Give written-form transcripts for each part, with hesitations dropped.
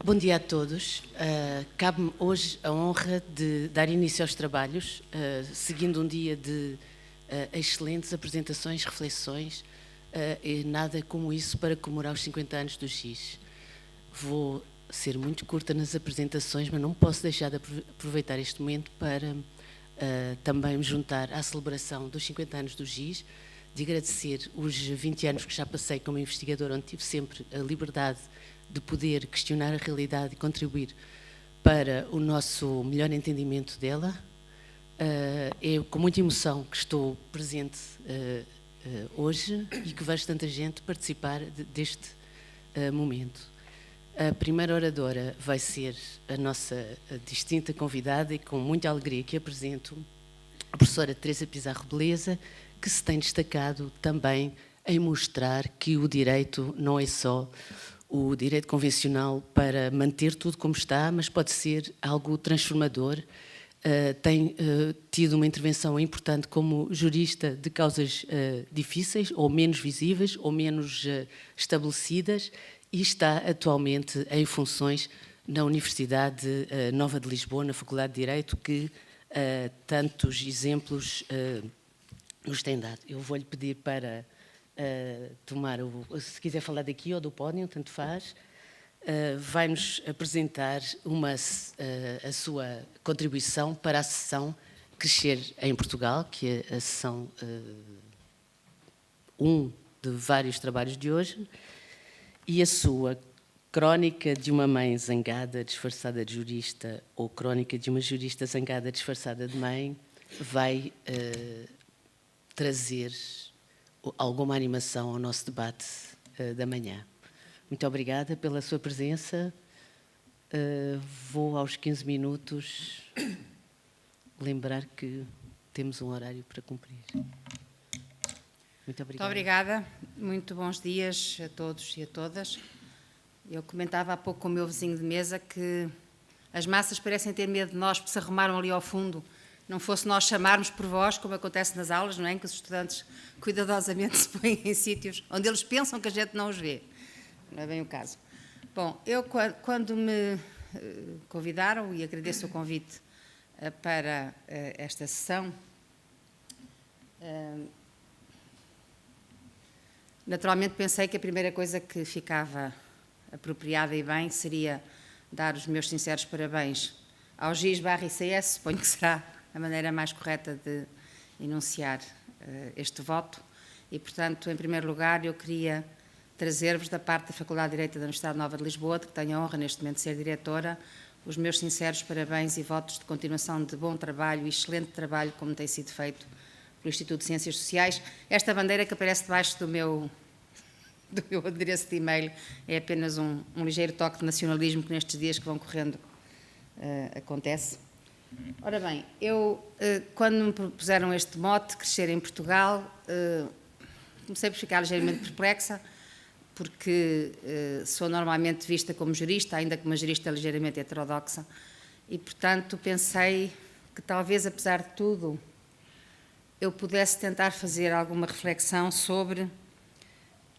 Bom dia a todos. Cabe-me hoje a honra de dar início aos trabalhos, seguindo um dia de excelentes apresentações, reflexões, e nada como isso para comemorar os 50 anos do GIS. Vou ser muito curta nas apresentações, mas não posso deixar de aproveitar este momento para também me juntar à celebração dos 50 anos do GIS, de agradecer os 20 anos que já passei como investigador, onde tive sempre a liberdade de poder questionar a realidade e contribuir para o nosso melhor entendimento dela. É com muita emoção que estou presente hoje e que vejo tanta gente participar deste momento. A primeira oradora vai ser a nossa distinta convidada e com muita alegria que apresento a professora Teresa Pizarro Beleza, que se tem destacado também em mostrar que o direito não é só o direito convencional para manter tudo como está, mas pode ser algo transformador. Tem tido uma intervenção importante como jurista de causas difíceis, ou menos visíveis, ou menos estabelecidas, e está atualmente em funções na Universidade Nova de Lisboa, na Faculdade de Direito, que tantos exemplos nos tem dado. Eu vou-lhe pedir para tomar, se quiser falar daqui ou do pódio, tanto faz, vai-nos apresentar a sua contribuição para a sessão Crescer em Portugal, que é a sessão de vários trabalhos de hoje, e a sua Crónica de uma mãe zangada disfarçada de jurista, ou Crónica de uma jurista zangada disfarçada de mãe, vai trazer alguma animação ao nosso debate da manhã. Muito obrigada pela sua presença. Vou aos 15 minutos lembrar que temos um horário para cumprir. Muito obrigada. Muito obrigada. Muito bons dias a todos e a todas. Eu comentava há pouco com o meu vizinho de mesa que as massas parecem ter medo de nós porque se arrumaram ali ao fundo. Não fosse nós chamarmos por vós, como acontece nas aulas, não é? Em que os estudantes cuidadosamente se põem em sítios onde eles pensam que a gente não os vê. Não é bem o caso. Bom, eu quando me convidaram, e agradeço o convite para esta sessão, naturalmente pensei que a primeira coisa que ficava apropriada e bem seria dar os meus sinceros parabéns ao GIS/ICS, suponho que será a maneira mais correta de enunciar este voto e, portanto, em primeiro lugar, eu queria trazer-vos da parte da Faculdade de Direito da Universidade Nova de Lisboa, de que tenho a honra neste momento de ser diretora, os meus sinceros parabéns e votos de continuação de bom trabalho e excelente trabalho, como tem sido feito pelo Instituto de Ciências Sociais. Esta bandeira que aparece debaixo do meu endereço de e-mail é apenas um ligeiro toque de nacionalismo que nestes dias que vão correndo acontece. Ora bem, eu, quando me propuseram este mote, Crescer em Portugal, comecei por ficar ligeiramente perplexa, porque sou normalmente vista como jurista, ainda que uma jurista ligeiramente heterodoxa, e, portanto, pensei que talvez, apesar de tudo, eu pudesse tentar fazer alguma reflexão sobre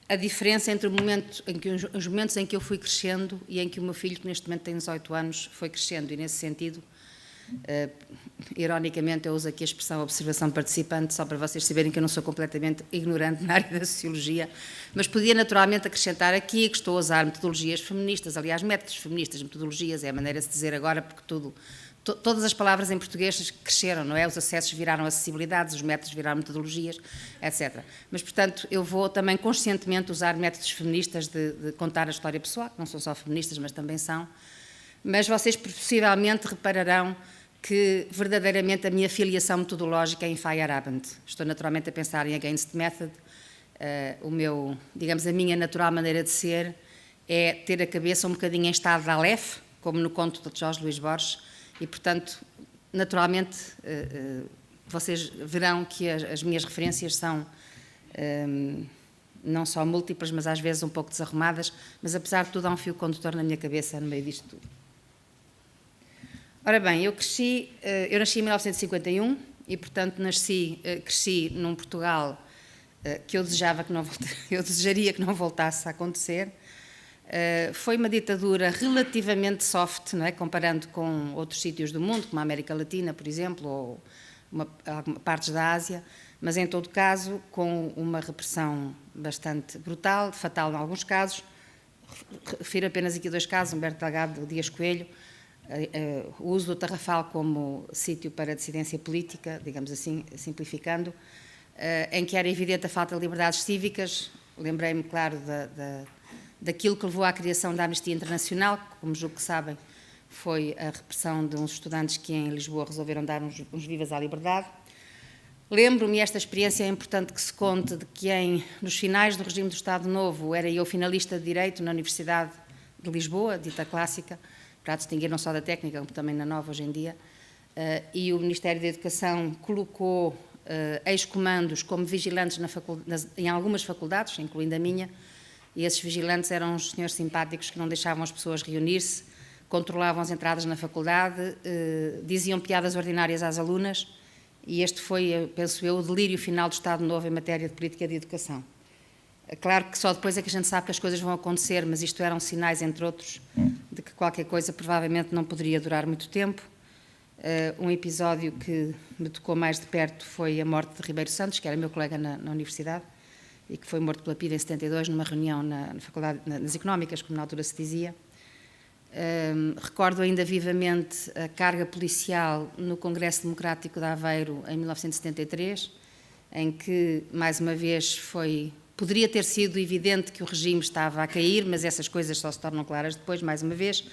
a diferença entre os momentos em que eu fui crescendo e em que o meu filho, que neste momento tem 18 anos, foi crescendo, e nesse sentido, ironicamente, eu uso aqui a expressão observação participante, só para vocês saberem que eu não sou completamente ignorante na área da sociologia, mas podia naturalmente acrescentar aqui que estou a usar metodologias feministas, aliás, métodos feministas, metodologias, é a maneira de se dizer agora, porque todas as palavras em português cresceram, não é? Os acessos viraram acessibilidades, os métodos viraram metodologias, etc. Mas, portanto, eu vou também conscientemente usar métodos feministas de contar a história pessoal, que não são só feministas, mas também são. Mas vocês possivelmente repararão que verdadeiramente a minha filiação metodológica é em Feyerabend. Estou naturalmente a pensar em Against Method. A minha natural maneira de ser é ter a cabeça um bocadinho em estado de Aleph, como no conto de Jorge Luís Borges, e, portanto, naturalmente, vocês verão que as minhas referências são não só múltiplas, mas às vezes um pouco desarrumadas, mas apesar de tudo há um fio condutor na minha cabeça no meio disto tudo. Ora bem, eu nasci em 1951 e, portanto, cresci num Portugal que eu desejaria que não voltasse a acontecer, Foi uma ditadura relativamente soft, não é? Comparando com outros sítios do mundo, como a América Latina, por exemplo, ou partes da Ásia, mas em todo caso com uma repressão bastante brutal, fatal em alguns casos. Refiro apenas aqui 2 casos, Humberto Delgado e Dias Coelho, o uso do Tarrafal como sítio para dissidência política, digamos assim, simplificando, em que era evidente a falta de liberdades cívicas. Lembrei-me, claro, daquilo que levou à criação da Amnistia Internacional, que, como julgo que sabem, foi a repressão de uns estudantes que em Lisboa resolveram dar uns vivas à liberdade. Lembro-me, esta experiência é importante que se conte, de que nos finais do regime do Estado Novo era eu finalista de Direito na Universidade de Lisboa, dita clássica, para distinguir não só da técnica, como também na nova hoje em dia, e o Ministério da Educação colocou ex-comandos como vigilantes em algumas faculdades, incluindo a minha, e esses vigilantes eram uns senhores simpáticos que não deixavam as pessoas reunir-se, controlavam as entradas na faculdade, diziam piadas ordinárias às alunas, e este foi, penso eu, o delírio final do Estado Novo em matéria de política de educação. Claro que só depois é que a gente sabe que as coisas vão acontecer, mas isto eram sinais, entre outros, de que qualquer coisa provavelmente não poderia durar muito tempo. Um episódio que me tocou mais de perto foi a morte de Ribeiro Santos, que era meu colega na universidade, e que foi morto pela PIDE em 72, numa reunião na faculdade, nas Económicas, como na altura se dizia. Recordo ainda vivamente a carga policial no Congresso Democrático de Aveiro em 1973, em que, mais uma vez, poderia ter sido evidente que o regime estava a cair, mas essas coisas só se tornam claras depois, mais uma vez.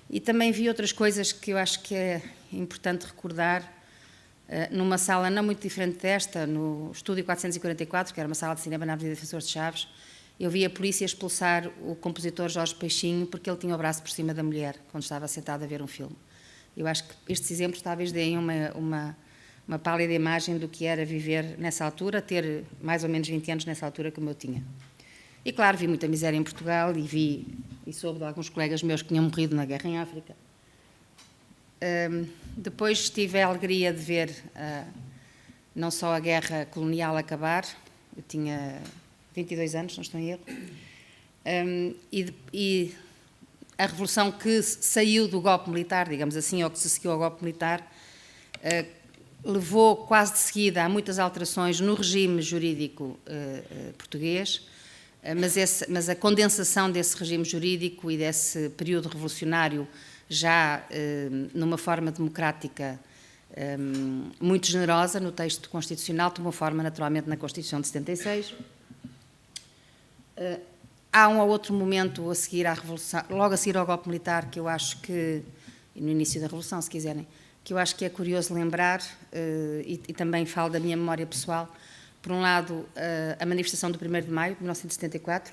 E também vi outras coisas que eu acho que é importante recordar, numa sala não muito diferente desta, no Estúdio 444, que era uma sala de cinema na Avenida Defensores de Chaves. Eu vi a polícia expulsar o compositor Jorge Peixinho porque ele tinha o braço por cima da mulher, quando estava sentado a ver um filme. Eu acho que estes exemplos talvez deem uma pálida imagem do que era viver nessa altura, ter mais ou menos 20 anos nessa altura como eu tinha. E claro, vi muita miséria em Portugal e soube de alguns colegas meus que tinham morrido na guerra em África. Depois tive a alegria de ver não só a guerra colonial acabar, eu tinha 22 anos, não estou em erro, e a revolução que saiu do golpe militar, digamos assim, ou que se seguiu ao golpe militar, levou quase de seguida a muitas alterações no regime jurídico português, mas a condensação desse regime jurídico e desse período revolucionário já numa forma democrática muito generosa no texto constitucional, tomou forma naturalmente na Constituição de 76. Há um ou outro momento a seguir à Revolução, logo a seguir ao golpe militar, que eu acho que, no início da Revolução, se quiserem, que eu acho que é curioso lembrar, e também falo da minha memória pessoal. Por um lado, a manifestação do 1º de maio de 1974,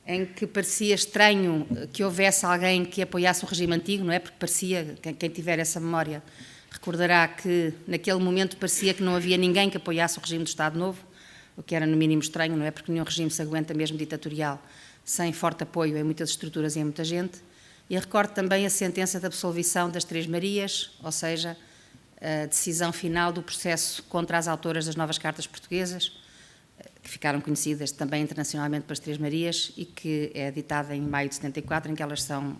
em que parecia estranho que houvesse alguém que apoiasse o regime antigo, não é? Porque parecia, quem tiver essa memória recordará que naquele momento parecia que não havia ninguém que apoiasse o regime do Estado Novo, o que era no mínimo estranho, não é? Porque nenhum regime se aguenta mesmo ditatorial sem forte apoio em muitas estruturas e em muita gente. E recordo também a sentença de absolvição das Três Marias, ou seja, a decisão final do processo contra as autoras das novas cartas portuguesas, que ficaram conhecidas também internacionalmente pelas Três Marias e que é editada em maio de 74, em que elas são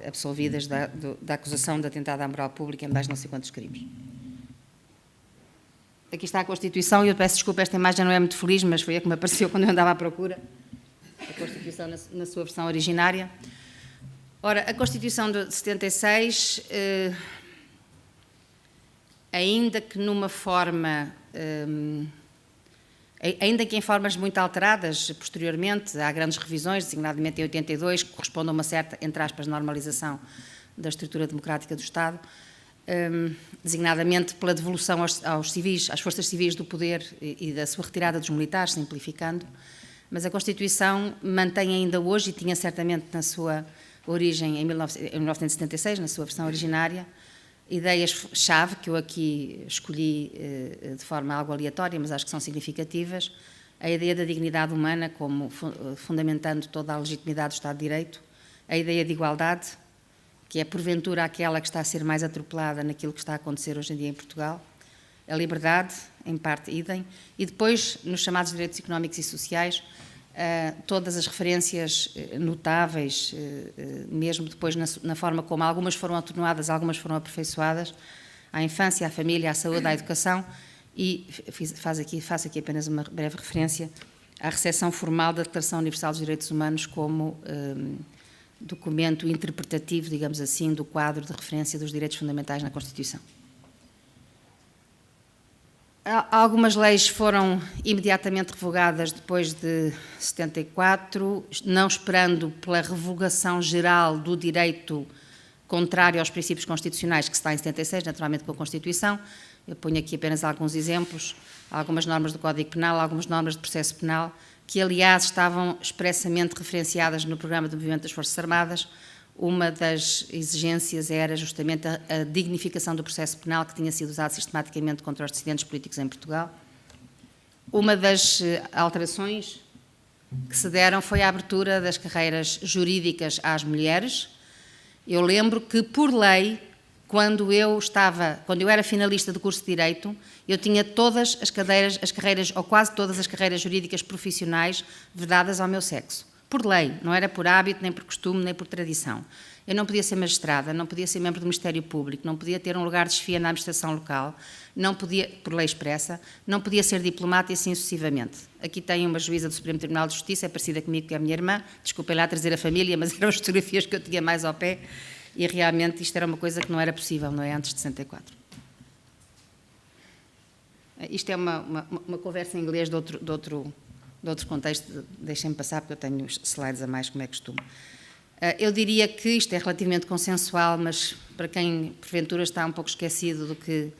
absolvidas da acusação de atentado à moral pública em mais de não sei quantos crimes. Aqui está a Constituição, e eu peço desculpa, esta imagem não é muito feliz, mas foi a que me apareceu quando eu andava à procura. A Constituição na sua versão originária. Ora, a Constituição de 76, ainda que numa forma, ainda que em formas muito alteradas posteriormente, há grandes revisões, designadamente em 82, que correspondem a uma certa, entre aspas, normalização da estrutura democrática do Estado, designadamente pela devolução aos civis, às forças civis do poder e da sua retirada dos militares, simplificando, mas a Constituição mantém ainda hoje, e tinha certamente na sua origem em 1976, na sua versão originária, ideias-chave que eu aqui escolhi de forma algo aleatória, mas acho que são significativas, a ideia da dignidade humana como fundamentando toda a legitimidade do Estado de Direito, a ideia de igualdade, que é porventura aquela que está a ser mais atropelada naquilo que está a acontecer hoje em dia em Portugal, a liberdade, em parte idem, e depois, nos chamados direitos económicos e sociais, todas as referências notáveis, mesmo depois na forma como algumas foram atenuadas, algumas foram aperfeiçoadas, à infância, à família, à saúde, à educação, e faço aqui apenas uma breve referência à recepção formal da Declaração Universal dos Direitos Humanos como documento interpretativo, digamos assim, do quadro de referência dos direitos fundamentais na Constituição. Algumas leis foram imediatamente revogadas depois de 74, não esperando pela revogação geral do direito contrário aos princípios constitucionais que se está em 76, naturalmente com a Constituição. Eu ponho aqui apenas alguns exemplos, algumas normas do Código Penal, algumas normas de processo penal, que aliás estavam expressamente referenciadas no programa de movimento das Forças Armadas. Uma das exigências era justamente a dignificação do processo penal que tinha sido usado sistematicamente contra os dissidentes políticos em Portugal. Uma das alterações que se deram foi a abertura das carreiras jurídicas às mulheres. Eu lembro que, por lei, quando eu era finalista do curso de Direito, eu tinha todas as carreiras, ou quase todas as carreiras jurídicas profissionais vedadas ao meu sexo. Por lei, não era por hábito, nem por costume, nem por tradição. Eu não podia ser magistrada, não podia ser membro do Ministério Público, não podia ter um lugar de chefia na administração local, não podia, por lei expressa, não podia ser diplomata e assim sucessivamente. Aqui tem uma juíza do Supremo Tribunal de Justiça, é parecida comigo que é a minha irmã, desculpem lá trazer a família, mas eram as fotografias que eu tinha mais ao pé e realmente isto era uma coisa que não era possível, não é? Antes de 64. Isto é uma conversa em inglês de outro contexto, deixem-me passar porque eu tenho os slides a mais, como é costume. Eu diria que isto é relativamente consensual, mas para quem porventura está um pouco esquecido do que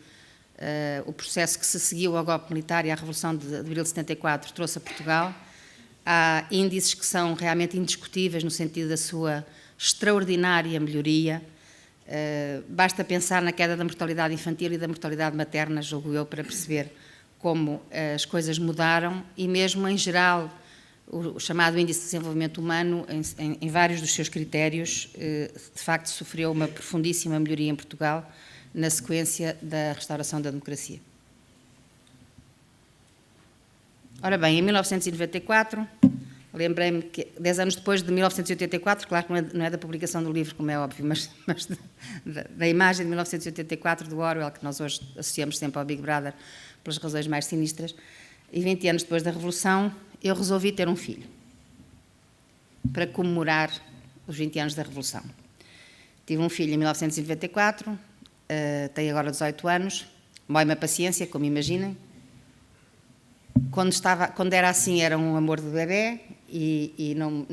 o processo que se seguiu ao golpe militar e à Revolução de abril de 74 trouxe a Portugal, há índices que são realmente indiscutíveis no sentido da sua extraordinária melhoria. Basta pensar na queda da mortalidade infantil e da mortalidade materna, julgo eu, para perceber como as coisas mudaram e mesmo em geral o chamado Índice de Desenvolvimento Humano, em vários dos seus critérios, de facto sofreu uma profundíssima melhoria em Portugal na sequência da restauração da democracia. Ora bem, em 1994, lembrei-me que 10 anos depois de 1984, claro que não é da publicação do livro, como é óbvio, mas da imagem de 1984 do Orwell, que nós hoje associamos sempre ao Big Brother, pelas razões mais sinistras, e 20 anos depois da Revolução, eu resolvi ter um filho, para comemorar os 20 anos da Revolução. Tive um filho em 1994, tenho agora 18 anos, mói-me a paciência, como imaginem. Quando era assim, era um amor de bebê e não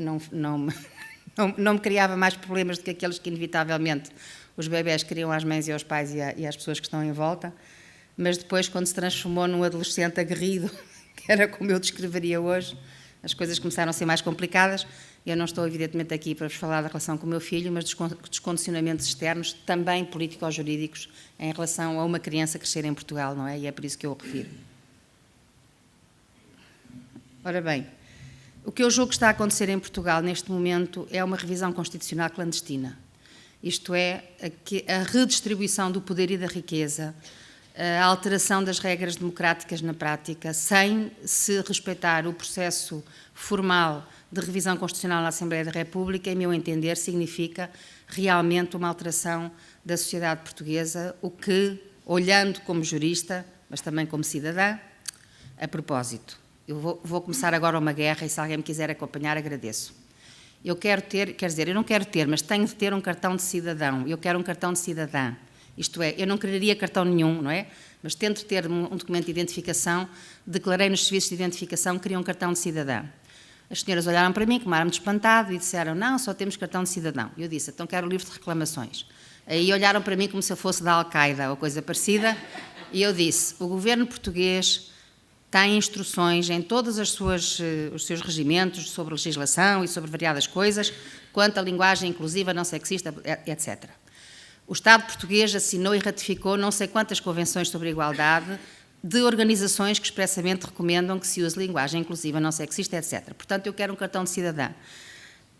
me criava mais problemas do que aqueles que, inevitavelmente, os bebés criam às mães e aos pais e às pessoas que estão em volta. Mas depois, quando se transformou num adolescente aguerrido, que era como eu descreveria hoje, as coisas começaram a ser mais complicadas. Eu não estou, evidentemente, aqui para vos falar da relação com o meu filho, mas dos condicionamentos externos, também político-jurídicos, em relação a uma criança crescer em Portugal, não é? E é por isso que eu o refiro. Ora bem, o que eu julgo que está a acontecer em Portugal neste momento é uma revisão constitucional clandestina. Isto é, a redistribuição do poder e da riqueza, a alteração das regras democráticas na prática, sem se respeitar o processo formal de revisão constitucional na Assembleia da República, em meu entender, significa realmente uma alteração da sociedade portuguesa, o que, olhando como jurista, mas também como cidadã, a propósito. Eu vou começar agora uma guerra e se alguém me quiser acompanhar, agradeço. Eu não quero ter, mas tenho de ter um cartão de cidadão. Eu quero um cartão de cidadã. Isto é, eu não quereria cartão nenhum, não é? Mas tento ter um documento de identificação, declarei nos serviços de identificação que queria um cartão de cidadã. As senhoras olharam para mim, comaram-me de espantado e disseram, não, só temos cartão de cidadão. Eu disse, então quero o livro de reclamações. Aí olharam para mim como se eu fosse da Al-Qaeda ou coisa parecida e eu disse, o governo português tem instruções em todos os seus regimentos sobre legislação e sobre variadas coisas, quanto à linguagem inclusiva, não sexista, etc. O Estado português assinou e ratificou não sei quantas convenções sobre a igualdade de organizações que expressamente recomendam que se use linguagem inclusiva, não sexista, etc. Portanto, eu quero um cartão de cidadã.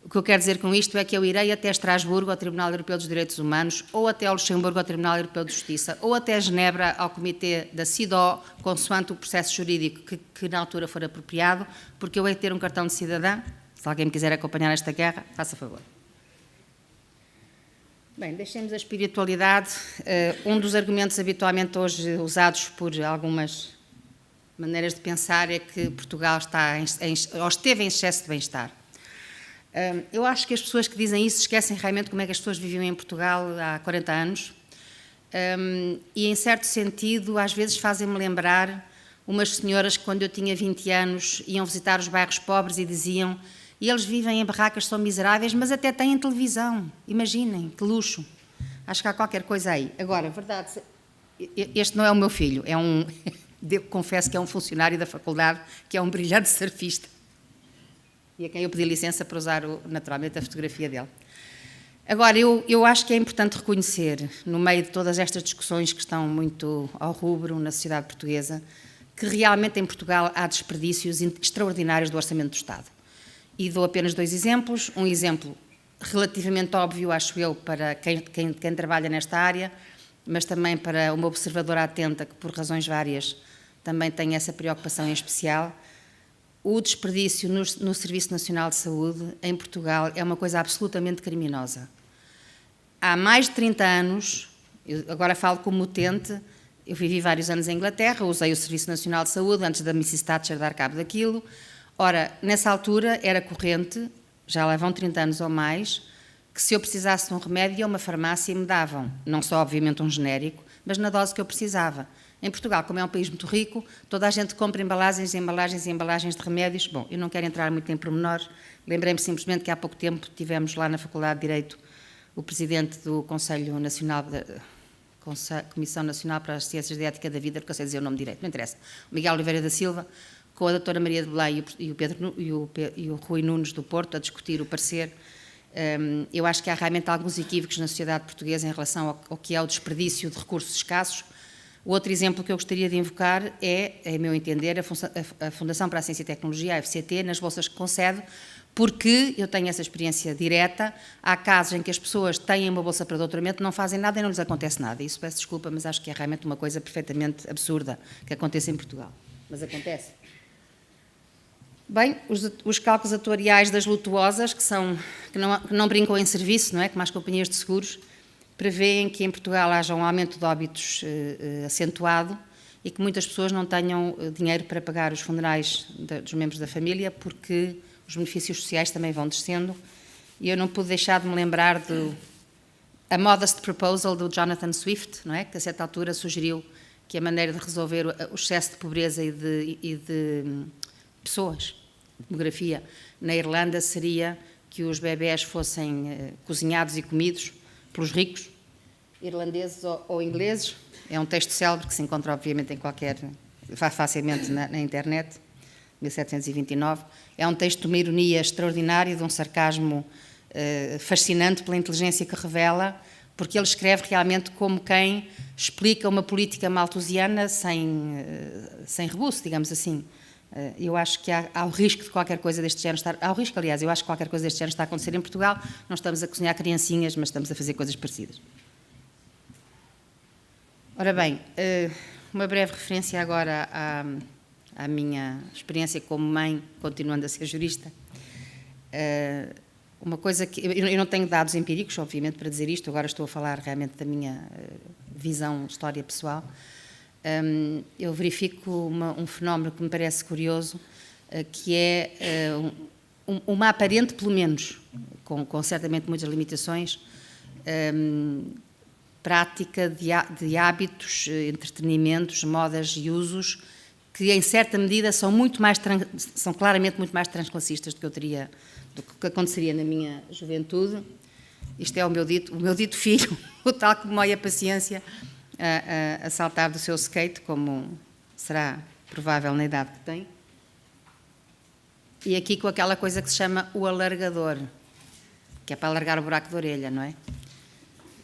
O que eu quero dizer com isto é que eu irei até Estrasburgo, ao Tribunal Europeu dos Direitos Humanos, ou até ao Luxemburgo, ao Tribunal Europeu de Justiça, ou até Genebra, ao Comitê da CIDO, consoante o processo jurídico que na altura for apropriado, porque eu hei de ter um cartão de cidadã. Se alguém me quiser acompanhar esta guerra, faça favor. Bem, deixemos a espiritualidade. Um dos argumentos habitualmente hoje usados por algumas maneiras de pensar é que Portugal esteve em excesso de bem-estar. Eu acho que as pessoas que dizem isso esquecem realmente como é que as pessoas viviam em Portugal há 40 anos e, em certo sentido, às vezes fazem-me lembrar umas senhoras que, quando eu tinha 20 anos, iam visitar os bairros pobres e diziam: e eles vivem em barracas, são miseráveis, mas até têm televisão. Imaginem, que luxo. Acho que há qualquer coisa aí. Agora, verdade, este não é o meu filho, confesso que é um funcionário da faculdade, que é um brilhante surfista, e a quem eu pedi licença para usar, naturalmente, a fotografia dele. Agora, eu acho que é importante reconhecer, no meio de todas estas discussões que estão muito ao rubro na sociedade portuguesa, que realmente em Portugal há desperdícios extraordinários do Orçamento do Estado. E dou apenas 2 exemplos. Um exemplo relativamente óbvio, acho eu, para quem trabalha nesta área, mas também para uma observadora atenta, que por razões várias também tem essa preocupação em especial. O desperdício no Serviço Nacional de Saúde, em Portugal, é uma coisa absolutamente criminosa. Há mais de 30 anos, eu agora falo como utente, eu vivi vários anos em Inglaterra, usei o Serviço Nacional de Saúde antes da Mrs. Thatcher dar cabo daquilo. Ora, nessa altura era corrente, já lá vão 30 anos ou mais, que se eu precisasse de um remédio, ia a uma farmácia e me davam, não só obviamente um genérico, mas na dose que eu precisava. Em Portugal, como é um país muito rico, toda a gente compra embalagens e embalagens e embalagens de remédios. Bom, eu não quero entrar muito em pormenores, lembrei-me simplesmente que há pouco tempo tivemos lá na Faculdade de Direito o Presidente do Conselho Nacional, Comissão Nacional para as Ciências de Ética da Vida, porque eu sei dizer o nome direito, não interessa, o Miguel Oliveira da Silva, com a doutora Maria de Belém e o Rui Nunes do Porto, a discutir o parecer. Eu acho que há realmente alguns equívocos na sociedade portuguesa em relação ao que é o desperdício de recursos escassos. O outro exemplo que eu gostaria de invocar é, em meu entender, a Fundação para a Ciência e Tecnologia, a FCT, nas bolsas que concede, porque eu tenho essa experiência direta. Há casos em que as pessoas têm uma bolsa para doutoramento, não fazem nada e não lhes acontece nada. Isso, peço desculpa, mas acho que é realmente uma coisa perfeitamente absurda que aconteça em Portugal. Mas acontece. Bem, os cálculos atuariais das lutuosas, que não brincam em serviço, não é? Como as companhias de seguros, prevêem que em Portugal haja um aumento de óbitos acentuado e que muitas pessoas não tenham dinheiro para pagar os funerais dos membros da família, porque os benefícios sociais também vão descendo. E eu não pude deixar de me lembrar a Modest Proposal do Jonathan Swift, não é? Que a certa altura sugeriu que a maneira de resolver o excesso de pobreza e de pessoas, demografia, na Irlanda seria que os bebés fossem cozinhados e comidos pelos ricos, irlandeses ou ingleses. É um texto célebre que se encontra, obviamente, facilmente na internet, 1729. É um texto de uma ironia extraordinária, de um sarcasmo fascinante pela inteligência que revela, porque ele escreve realmente como quem explica uma política malthusiana sem rebuço, digamos assim. Eu acho que há o risco de qualquer coisa deste género estar... Há o risco, aliás, eu acho que qualquer coisa deste género está a acontecer em Portugal. Não estamos a cozinhar criancinhas, mas estamos a fazer coisas parecidas. Ora bem, uma breve referência agora à minha experiência como mãe, continuando a ser jurista. Uma coisa que... Eu não tenho dados empíricos, obviamente, para dizer isto. Agora estou a falar realmente da minha visão, história pessoal. Eu verifico um fenómeno que me parece curioso, que é uma aparente, pelo menos, com certamente muitas limitações, prática de hábitos, entretenimentos, modas e usos que, em certa medida, são claramente muito mais transclassistas do que aconteceria na minha juventude. Isto é o meu dito filho, o tal que moe a paciência a saltar do seu skate, como será provável na idade que tem. E aqui com aquela coisa que se chama o alargador, que é para alargar o buraco da orelha, não é?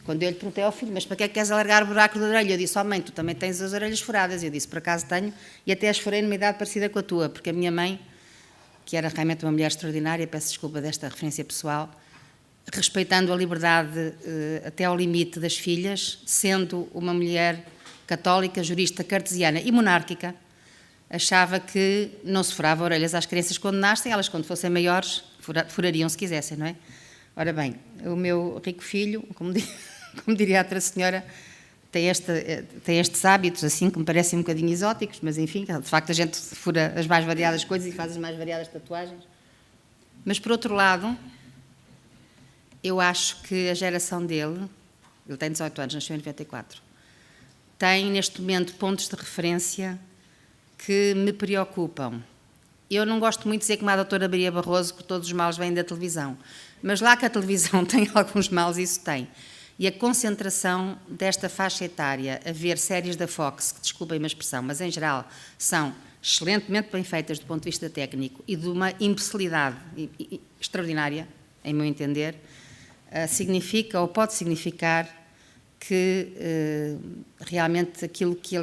Quando eu lhe perguntei ao filho, mas para que é que queres alargar o buraco da orelha? Eu disse, mãe, tu também tens as orelhas furadas. Eu disse, por acaso tenho, e até as furei numa idade parecida com a tua, porque a minha mãe, que era realmente uma mulher extraordinária, peço desculpa desta referência pessoal, respeitando a liberdade até ao limite das filhas, sendo uma mulher católica, jurista, cartesiana e monárquica, achava que não se furava orelhas às crianças quando nascem, elas quando fossem maiores furariam se quisessem, não é? Ora bem, o meu rico filho, como diria a outra senhora, tem estes hábitos assim que me parecem um bocadinho exóticos, mas enfim, de facto a gente fura as mais variadas coisas e faz as mais variadas tatuagens. Mas por outro lado, eu acho que a geração dele, ele tem 18 anos, nasceu em 94, tem neste momento pontos de referência que me preocupam. Eu não gosto muito de dizer como a doutora Maria Barroso que todos os males vêm da televisão, mas lá que a televisão tem alguns males, isso tem. E a concentração desta faixa etária a ver séries da Fox, que desculpem a expressão, mas em geral são excelentemente bem feitas do ponto de vista técnico e de uma imbecilidade extraordinária, em meu entender, significa ou pode significar que realmente aquilo que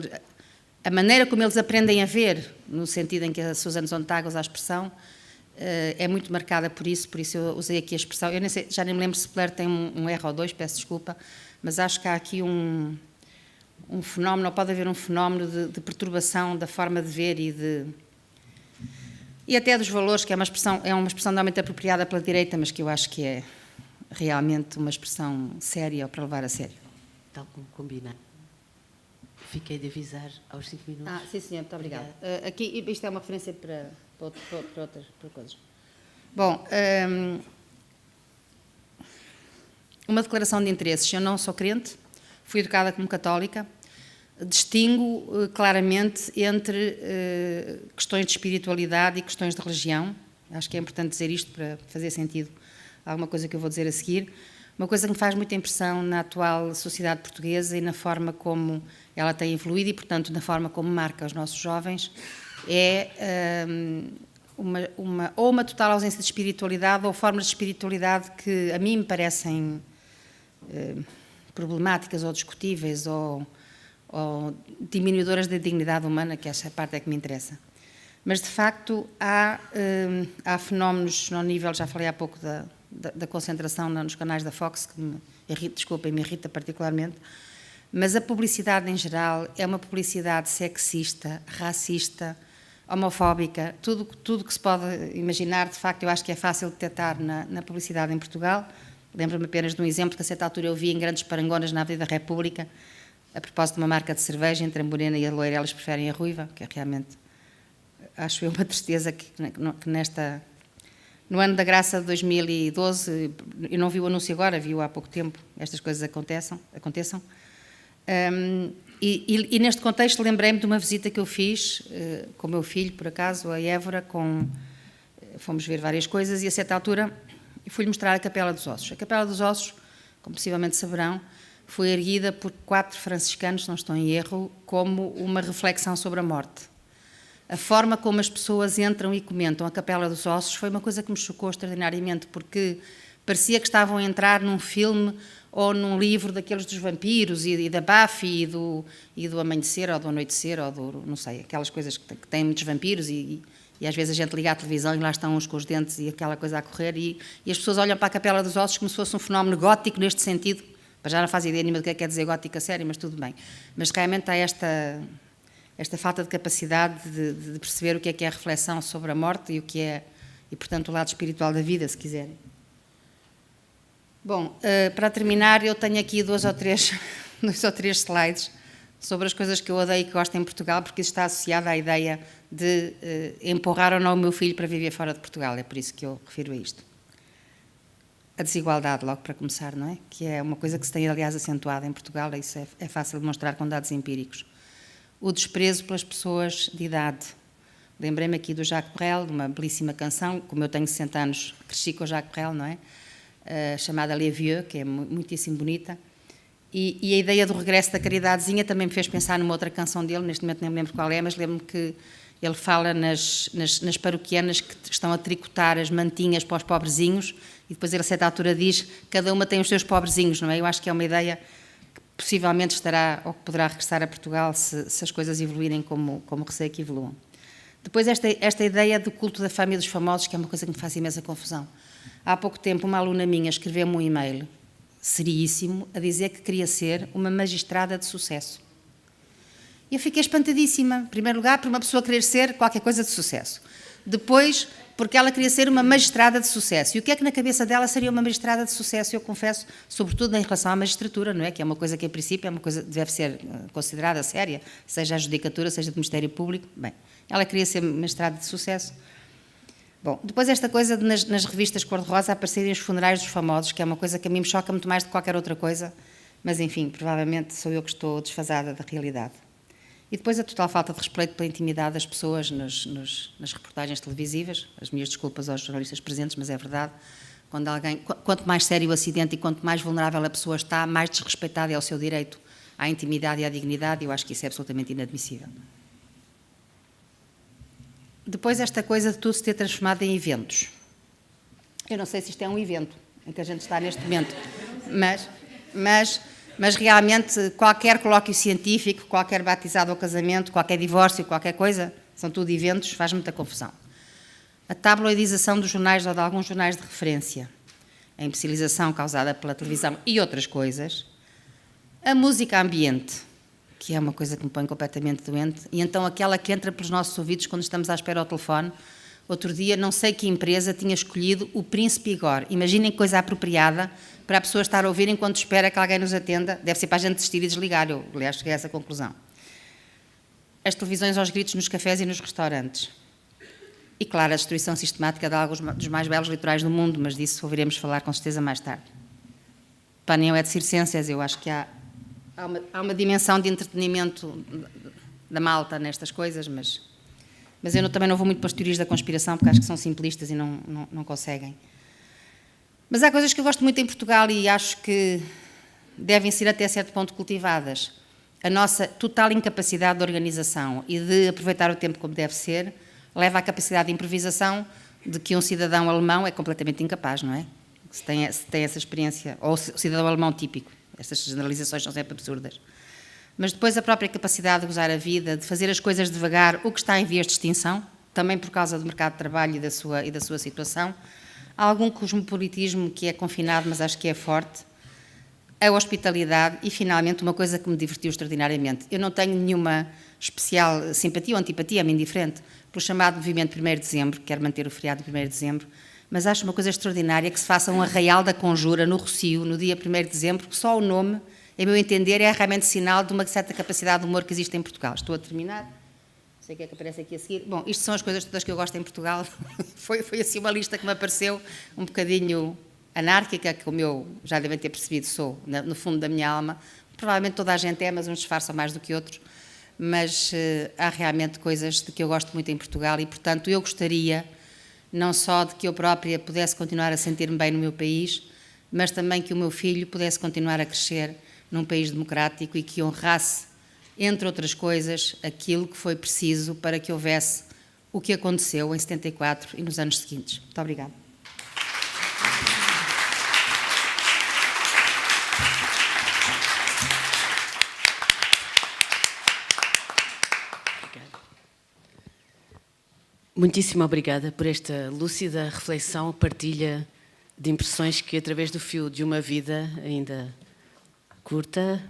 a maneira como eles aprendem a ver, no sentido em que a Susana Zontaga usa a expressão, é muito marcada por isso eu usei aqui a expressão, eu nem sei, já nem me lembro se Blair tem um R ou dois, peço desculpa, mas acho que há aqui um fenómeno, ou pode haver um fenómeno de perturbação da forma de ver e até dos valores, que é uma expressão normalmente apropriada pela direita, mas que eu acho que é realmente uma expressão séria para levar a sério. Tal como combinado. Fiquei de avisar aos 5 minutos. Sim, senhor, muito obrigada. Aqui, isto é uma referência para outras coisas. Bom, uma declaração de interesses. Eu não sou crente, fui educada como católica, distingo claramente entre questões de espiritualidade e questões de religião. Acho que é importante dizer isto para fazer sentido a alguma coisa que eu vou dizer a seguir. Uma coisa que me faz muita impressão na atual sociedade portuguesa e na forma como ela tem evoluído e, portanto, na forma como marca os nossos jovens, é uma total ausência de espiritualidade ou formas de espiritualidade que a mim me parecem problemáticas ou discutíveis ou diminuidoras da dignidade humana, que essa parte é que me interessa. Mas, de facto, há fenómenos no nível, já falei há pouco da concentração nos canais da Fox, que me irrita particularmente, mas a publicidade em geral é uma publicidade sexista, racista, homofóbica, tudo que se pode imaginar. De facto, eu acho que é fácil detectar na publicidade em Portugal. Lembro-me apenas de um exemplo que a certa altura eu vi em grandes parangonas na Avenida da República, a propósito de uma marca de cerveja, entre a morena e a loira, elas preferem a ruiva, que é realmente, acho eu, uma tristeza que no ano da graça de 2012, eu não vi o anúncio agora, vi-o há pouco tempo, estas coisas aconteçam. E neste contexto lembrei-me de uma visita que eu fiz com o meu filho, por acaso, a Évora, fomos ver várias coisas e a certa altura fui-lhe mostrar a Capela dos Ossos. A Capela dos Ossos, como possivelmente saberão, foi erguida por 4 franciscanos, se não estou em erro, como uma reflexão sobre a morte. A forma como as pessoas entram e comentam a Capela dos Ossos foi uma coisa que me chocou extraordinariamente, porque parecia que estavam a entrar num filme ou num livro daqueles dos vampiros e da Buffy e do Amanhecer ou do Anoitecer ou do, não sei, aquelas coisas que têm muitos vampiros e às vezes a gente liga à televisão e lá estão uns com os dentes e aquela coisa a correr e as pessoas olham para a Capela dos Ossos como se fosse um fenómeno gótico neste sentido. Já não faz ideia nenhuma do que quer dizer gótica sério, mas tudo bem. Mas realmente há esta falta de capacidade de perceber o que é a reflexão sobre a morte e o que é, e portanto, o lado espiritual da vida, se quiserem. Bom, para terminar, eu tenho aqui 2 ou 3 slides sobre as coisas que eu odeio e que gosto em Portugal, porque isso está associado à ideia de empurrar ou não o meu filho para viver fora de Portugal, é por isso que eu refiro a isto. A desigualdade, logo para começar, não é? Que é uma coisa que se tem, aliás, acentuado em Portugal, isso é fácil de demonstrar com dados empíricos. O desprezo pelas pessoas de idade. Lembrei-me aqui do Jacques Brel, de uma belíssima canção, como eu tenho 60 anos, cresci com o Jacques Brel, não é? Chamada Les Vieux, que é muitíssimo bonita. E a ideia do regresso da caridadezinha também me fez pensar numa outra canção dele, neste momento nem me lembro qual é, mas lembro-me que ele fala nas paroquianas que estão a tricotar as mantinhas para os pobrezinhos e depois ele a certa altura diz cada uma tem os seus pobrezinhos, não é? Eu acho que é uma ideia que possivelmente estará ou que poderá regressar a Portugal se as coisas evoluírem como receio que evoluam. Depois esta ideia do culto da fama e dos famosos, que é uma coisa que me faz imensa confusão. Há pouco tempo uma aluna minha escreveu-me um e-mail seríssimo a dizer que queria ser uma magistrada de sucesso. E eu fiquei espantadíssima, em primeiro lugar, por uma pessoa querer ser qualquer coisa de sucesso. Depois, porque ela queria ser uma magistrada de sucesso. E o que é que na cabeça dela seria uma magistrada de sucesso? Eu confesso, sobretudo em relação à magistratura, não é? Que é uma coisa que, em princípio, é uma coisa que deve ser considerada séria, seja a judicatura, seja do Ministério Público. Bem, ela queria ser magistrada de sucesso. Bom, depois esta coisa de nas revistas cor-de-rosa aparecerem os funerais dos famosos, que é uma coisa que a mim me choca muito mais do que qualquer outra coisa, mas, enfim, provavelmente sou eu que estou desfasada da realidade. E depois a total falta de respeito pela intimidade das pessoas nas reportagens televisivas. As minhas desculpas aos jornalistas presentes, mas é verdade. Quanto mais sério o acidente e quanto mais vulnerável a pessoa está, mais desrespeitado é o seu direito à intimidade e à dignidade. Eu acho que isso é absolutamente inadmissível. Depois esta coisa de tudo se ter transformado em eventos. Eu não sei se isto é um evento em que a gente está neste momento, mas realmente qualquer colóquio científico, qualquer batizado ou casamento, qualquer divórcio, qualquer coisa, são tudo eventos, faz muita confusão. A tabloidização dos jornais ou de alguns jornais de referência, a imbecilização causada pela televisão e outras coisas, a música ambiente, que é uma coisa que me põe completamente doente, e então aquela que entra pelos nossos ouvidos quando estamos à espera ao telefone. Outro dia, não sei que empresa tinha escolhido o Príncipe Igor. Imaginem que coisa apropriada para a pessoa estar a ouvir enquanto espera que alguém nos atenda. Deve ser para a gente desistir e desligar. Eu, aliás, cheguei a essa conclusão. As televisões aos gritos nos cafés e nos restaurantes. E, claro, a destruição sistemática de alguns dos mais belos litorais do mundo, mas disso ouviremos falar com certeza mais tarde. Paninho é de circências. Eu acho que há uma dimensão de entretenimento da malta nestas coisas, mas eu também não vou muito para as teorias da conspiração, porque acho que são simplistas e não conseguem. Mas há coisas que eu gosto muito em Portugal e acho que devem ser até certo ponto cultivadas. A nossa total incapacidade de organização e de aproveitar o tempo como deve ser leva à capacidade de improvisação de que um cidadão alemão é completamente incapaz, não é? Se tem essa experiência, ou o cidadão alemão típico. Estas generalizações são sempre absurdas. Mas depois a própria capacidade de gozar a vida, de fazer as coisas devagar, o que está em vias de extinção, também por causa do mercado de trabalho e da sua situação. Há algum cosmopolitismo que é confinado, mas acho que é forte. A hospitalidade e, finalmente, uma coisa que me divertiu extraordinariamente. Eu não tenho nenhuma especial simpatia ou antipatia, é-me indiferente, pelo chamado movimento 1º de dezembro, que quer manter o feriado de 1º de dezembro, mas acho uma coisa extraordinária que se faça um arraial da Conjura no Rossio, no dia 1º de dezembro, que só o nome, a meu entender, é realmente sinal de uma certa capacidade de humor que existe em Portugal. Estou a terminar. Não sei o que é que aparece aqui a seguir. Bom, isto são as coisas todas que eu gosto em Portugal. Foi assim uma lista que me apareceu um bocadinho anárquica, que, como eu já devem ter percebido, sou, no fundo da minha alma. Provavelmente toda a gente é, mas uns disfarçam mais do que outros. Mas há realmente coisas de que eu gosto muito em Portugal e, portanto, eu gostaria não só de que eu própria pudesse continuar a sentir-me bem no meu país, mas também que o meu filho pudesse continuar a crescer num país democrático e que honrasse, entre outras coisas, aquilo que foi preciso para que houvesse o que aconteceu em 74 e nos anos seguintes. Muito obrigada. Muitíssimo obrigada por esta lúcida reflexão, partilha de impressões que, através do fio de uma vida ainda curta,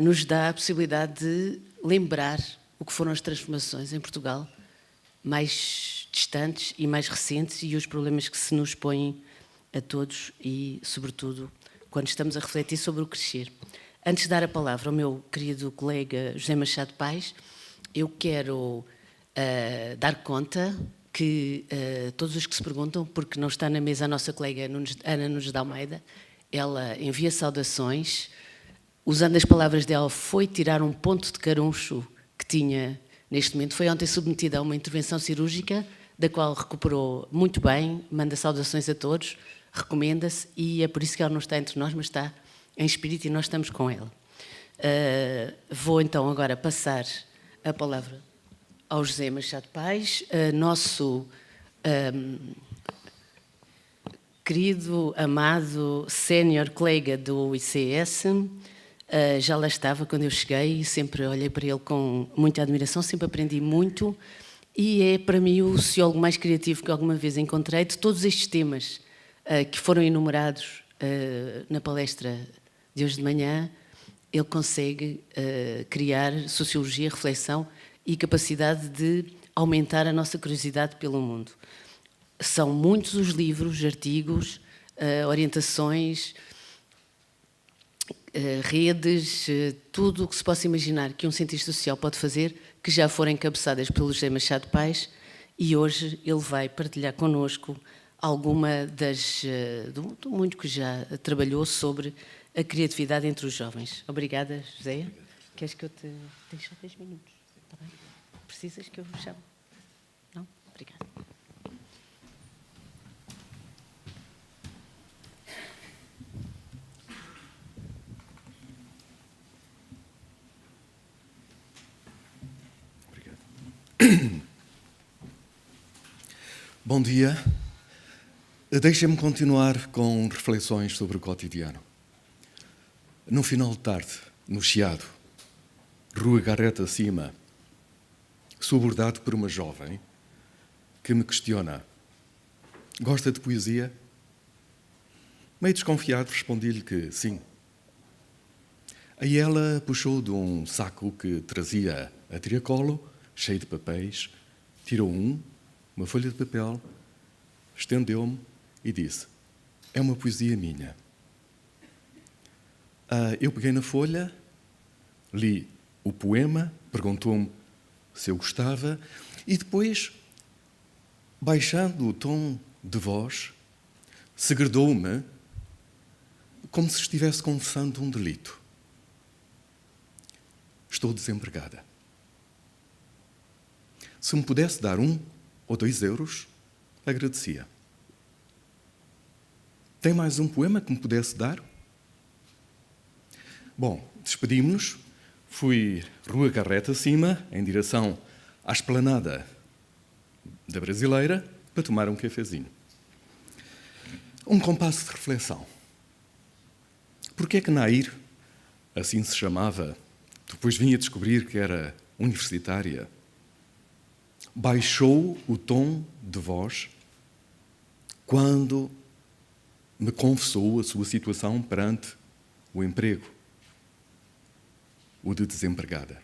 nos dá a possibilidade de lembrar o que foram as transformações em Portugal, mais distantes e mais recentes, e os problemas que se nos põem a todos e, sobretudo, quando estamos a refletir sobre o crescer. Antes de dar a palavra ao meu querido colega José Machado Paes, eu quero dar conta que todos os que se perguntam, porque não está na mesa a nossa colega Ana Nunes de Almeida, ela envia saudações, usando as palavras dela, foi tirar um ponto de caruncho que tinha neste momento, foi ontem submetida a uma intervenção cirúrgica, da qual recuperou muito bem, manda saudações a todos, recomenda-se, e é por isso que ela não está entre nós, mas está em espírito e nós estamos com ela. Vou então agora passar a palavra ao José Machado Paes, nosso querido, amado, sénior colega do ICS. Já lá estava quando eu cheguei, sempre olhei para ele com muita admiração, sempre aprendi muito e é, para mim, o sociólogo mais criativo que alguma vez encontrei. De todos estes temas que foram enumerados na palestra de hoje de manhã, ele consegue criar sociologia, reflexão e capacidade de aumentar a nossa curiosidade pelo mundo. São muitos os livros, artigos, orientações, redes, tudo o que se possa imaginar que um cientista social pode fazer, que já foram encabeçadas pelo José Machado Paes, e hoje ele vai partilhar connosco alguma do muito que já trabalhou sobre a criatividade entre os jovens. Obrigada, José. Queres que eu te deixe 10 minutos? Está bem? Precisas que eu chame? Não? Obrigada. Bom dia. Deixem-me continuar com reflexões sobre o cotidiano. No final de tarde, no Chiado, Rua Garreta acima, sou abordado por uma jovem que me questiona: gosta de poesia? Meio desconfiado, respondi-lhe que sim. Aí ela puxou de um saco que trazia a tiracolo, cheio de papéis, tirou uma folha de papel, estendeu-me e disse: é uma poesia minha. Eu peguei na folha, li o poema, perguntou-me se eu gostava e depois, baixando o tom de voz, segredou-me como se estivesse confessando um delito. Estou desempregada. Se me pudesse dar 1 ou 2 euros, agradecia. Tem mais um poema que me pudesse dar? Bom, despedimos-nos. Fui Rua Garreta acima, em direção à esplanada da Brasileira, para tomar um cafezinho. Um compasso de reflexão. Porquê é que Nair, assim se chamava, depois vim a descobrir que era universitária, baixou o tom de voz quando me confessou a sua situação perante o emprego, o de desempregada?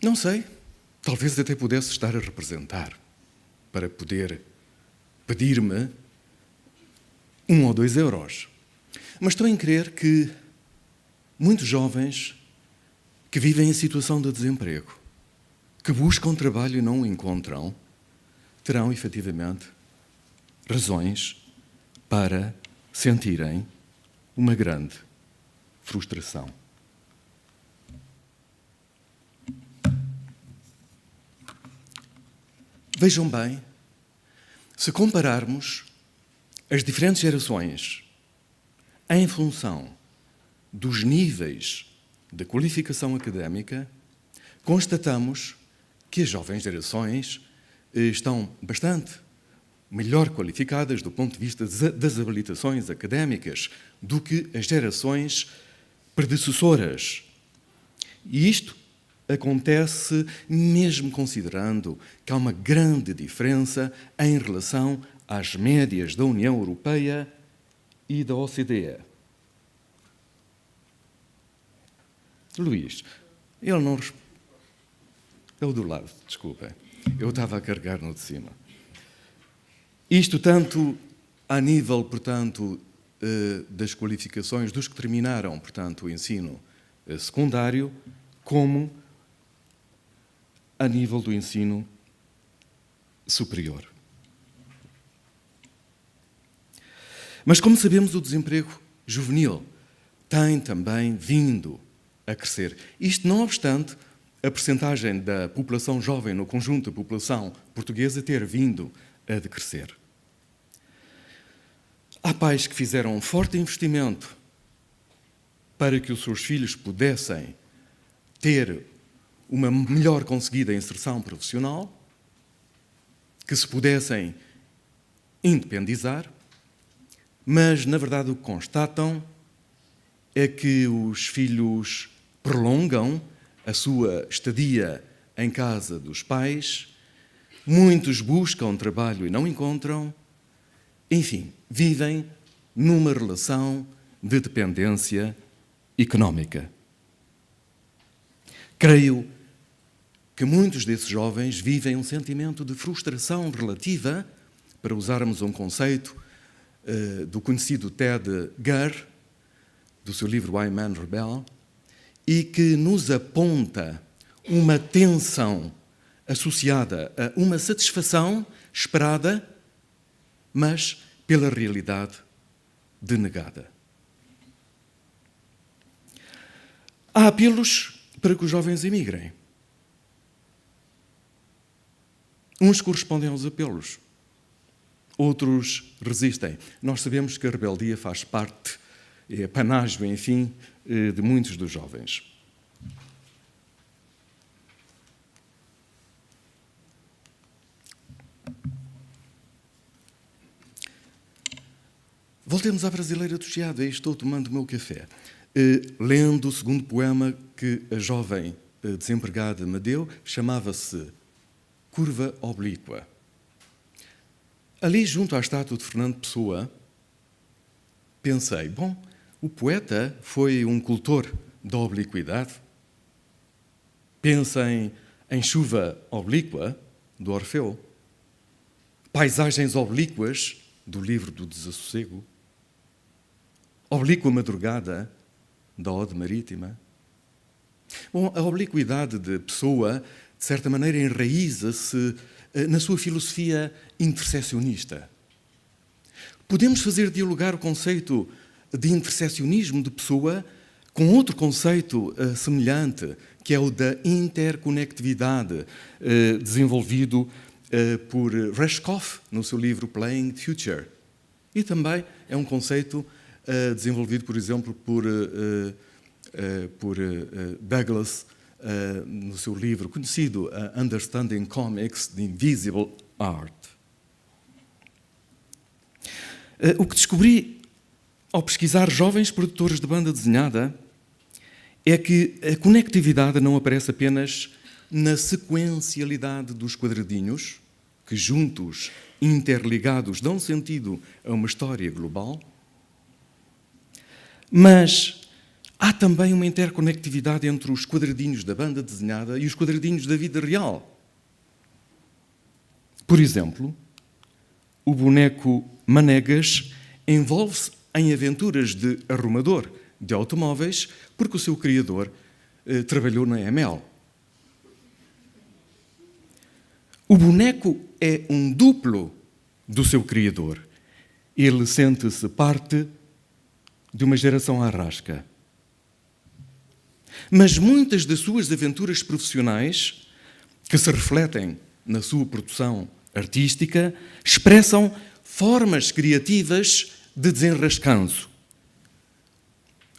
Não sei, talvez até pudesse estar a representar para poder pedir-me 1 ou 2 euros. Mas estou em crer que muitos jovens que vivem em situação de desemprego, que buscam trabalho e não o encontram, terão efetivamente razões para sentirem uma grande frustração. Vejam bem, se compararmos as diferentes gerações em função dos níveis de qualificação académica, constatamos que as jovens gerações estão bastante melhor qualificadas do ponto de vista das habilitações académicas do que as gerações predecessoras. E isto acontece mesmo considerando que há uma grande diferença em relação às médias da União Europeia e da OCDE. Luís, ele não... É o do lado, desculpem. Eu estava a carregar no de cima. Isto tanto a nível, portanto, das qualificações dos que terminaram, portanto, o ensino secundário, como a nível do ensino superior. Mas, como sabemos, o desemprego juvenil tem também vindo a crescer. Isto não obstante a percentagem da população jovem no conjunto da população portuguesa ter vindo a decrescer. Há pais que fizeram um forte investimento para que os seus filhos pudessem ter uma melhor conseguida inserção profissional, que se pudessem independizar, mas, na verdade, o que constatam é que os filhos prolongam a sua estadia em casa dos pais, muitos buscam trabalho e não encontram, enfim, vivem numa relação de dependência económica. Creio que muitos desses jovens vivem um sentimento de frustração relativa, para usarmos um conceito do conhecido Ted Gurr, do seu livro I Man Rebel, e que nos aponta uma tensão associada a uma satisfação esperada, mas pela realidade denegada. Há apelos para que os jovens emigrem. Uns correspondem aos apelos, outros resistem. Nós sabemos que a rebeldia faz parte, é panágio, enfim, de muitos dos jovens. Voltemos à brasileira do Chiado, aí estou tomando o meu café. Lendo o segundo poema que a jovem desempregada me deu, chamava-se Curva Oblíqua. Ali, junto à estátua de Fernando Pessoa, pensei, bom, o poeta foi um cultor da obliquidade. Pensem em Chuva Oblíqua, do Orfeu, Paisagens Oblíquas, do livro do Desassossego, Oblíqua Madrugada, da Ode Marítima. Bom, a obliquidade de Pessoa, de certa maneira, enraiza-se na sua filosofia interseccionista. Podemos fazer dialogar o conceito de interseccionismo de Pessoa com outro conceito semelhante, que é o da interconectividade, desenvolvido por Reshkoff no seu livro Playing Future. E também é um conceito desenvolvido, por exemplo, por Douglas no seu livro conhecido Understanding Comics, The Invisible Art. O que descobri ao pesquisar jovens produtores de banda desenhada é que a conectividade não aparece apenas na sequencialidade dos quadradinhos, que juntos, interligados, dão sentido a uma história global, mas há também uma interconectividade entre os quadradinhos da banda desenhada e os quadradinhos da vida real. Por exemplo, o boneco Manegas envolve-se em aventuras de arrumador de automóveis porque o seu criador trabalhou na EML. O boneco é um duplo do seu criador. Ele sente-se parte de uma geração à rasca. Mas muitas das suas aventuras profissionais, que se refletem na sua produção artística, expressam formas criativas de desenrascanço.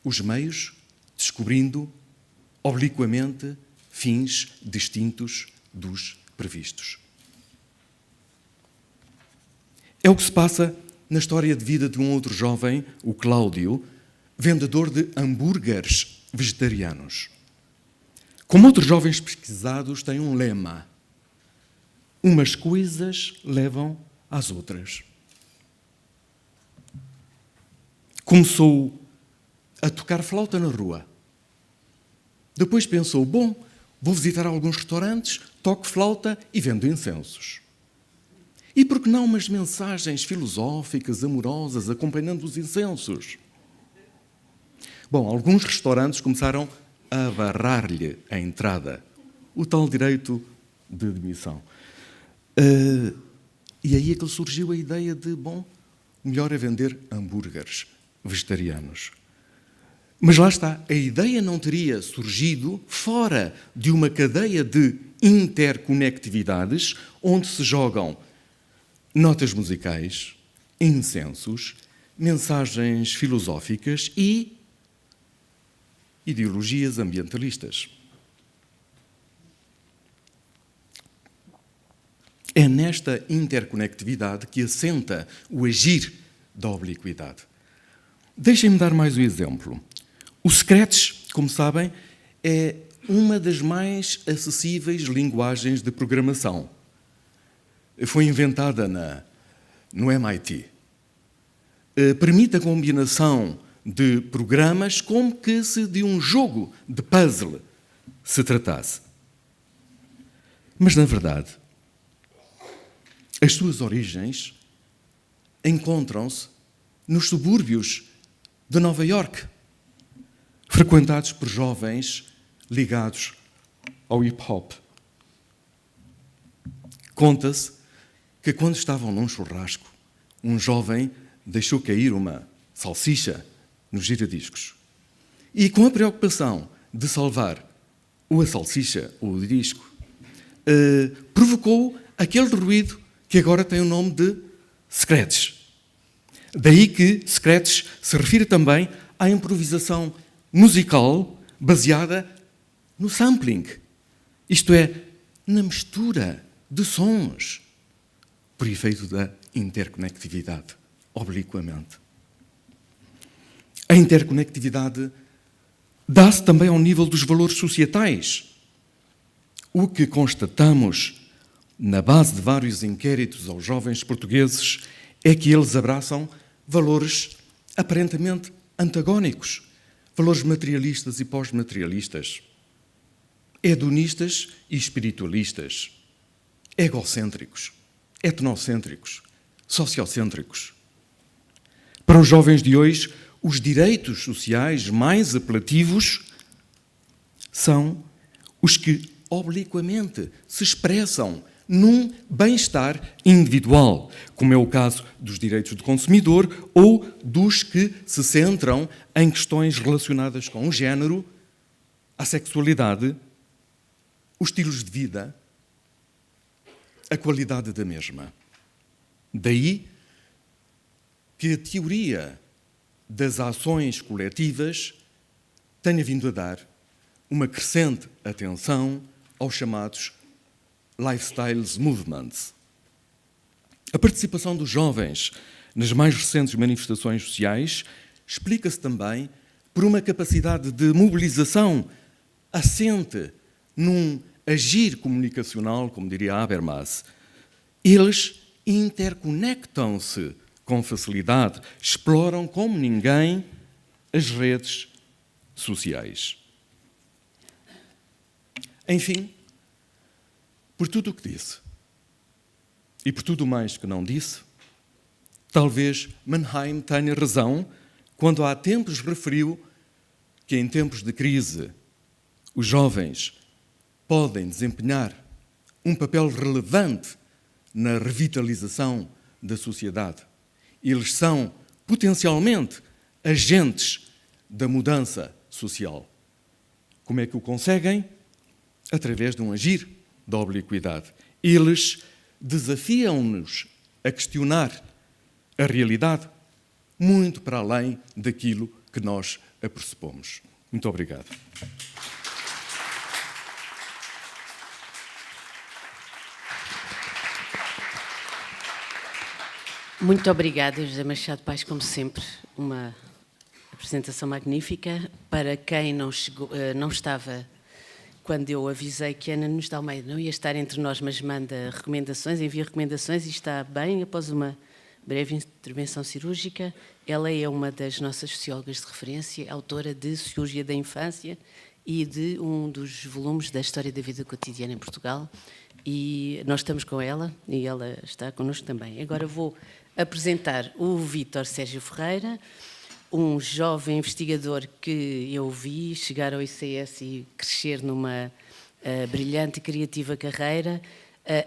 Os meios descobrindo, obliquamente, fins distintos dos previstos. É o que se passa na história de vida de um outro jovem, o Cláudio, vendedor de hambúrgueres vegetarianos. Como outros jovens pesquisados, tem um lema: umas coisas levam às outras. Começou a tocar flauta na rua. Depois pensou, bom, vou visitar alguns restaurantes, toco flauta e vendo incensos. E por que não umas mensagens filosóficas, amorosas, acompanhando os incensos? Bom, alguns restaurantes começaram a barrar-lhe a entrada, o tal direito de admissão. E aí é que surgiu a ideia de, bom, melhor é vender hambúrgueres vegetarianos. Mas lá está, a ideia não teria surgido fora de uma cadeia de interconectividades onde se jogam notas musicais, incensos, mensagens filosóficas e ideologias ambientalistas. É nesta interconectividade que assenta o agir da obliquidade. Deixem-me dar mais um exemplo. O Scratch, como sabem, é uma das mais acessíveis linguagens de programação. Foi inventada no MIT. Permite a combinação de programas como que se de um jogo de puzzle se tratasse. Mas, na verdade, as suas origens encontram-se nos subúrbios de Nova Iorque, frequentados por jovens ligados ao hip-hop. Conta-se que, quando estavam num churrasco, um jovem deixou cair uma salsicha nos giradiscos. E, com a preocupação de salvar ou a salsicha ou o disco, provocou aquele ruído que agora tem o nome de scratch. Daí que scratch se refere também à improvisação musical baseada no sampling, isto é, na mistura de sons, por efeito da interconectividade, obliquamente. A interconectividade dá-se também ao nível dos valores societais. O que constatamos na base de vários inquéritos aos jovens portugueses é que eles abraçam valores aparentemente antagónicos, valores materialistas e pós-materialistas, hedonistas e espiritualistas, egocêntricos, etnocêntricos, sociocêntricos. Para os jovens de hoje, os direitos sociais mais apelativos são os que obliquamente se expressam num bem-estar individual, como é o caso dos direitos do consumidor ou dos que se centram em questões relacionadas com o género, a sexualidade, os estilos de vida, a qualidade da mesma. Daí que a teoria das ações coletivas tenha vindo a dar uma crescente atenção aos chamados lifestyles movements. A participação dos jovens nas mais recentes manifestações sociais explica-se também por uma capacidade de mobilização assente num agir comunicacional, como diria Habermas. Eles interconectam-se com facilidade, exploram como ninguém as redes sociais. Enfim, por tudo o que disse, e por tudo mais que não disse, talvez Mannheim tenha razão quando há tempos referiu que em tempos de crise os jovens podem desempenhar um papel relevante na revitalização da sociedade. Eles são potencialmente agentes da mudança social. Como é que o conseguem? Através de um agir da obliquidade. Eles desafiam-nos a questionar a realidade muito para além daquilo que nós a pressupomos. Muito obrigado. Muito obrigada, José Machado Paes, como sempre, uma apresentação magnífica. Para quem não estava quando eu avisei que Ana nos dá Almeida não ia estar entre nós, mas manda recomendações, envia recomendações e está bem, após uma breve intervenção cirúrgica. Ela é uma das nossas sociólogas de referência, autora de Sociologia da Infância e de um dos volumes da História da Vida Cotidiana em Portugal. E nós estamos com ela e ela está connosco também. Agora vou apresentar o Vítor Sérgio Ferreira, um jovem investigador que eu vi chegar ao ICS e crescer numa brilhante e criativa carreira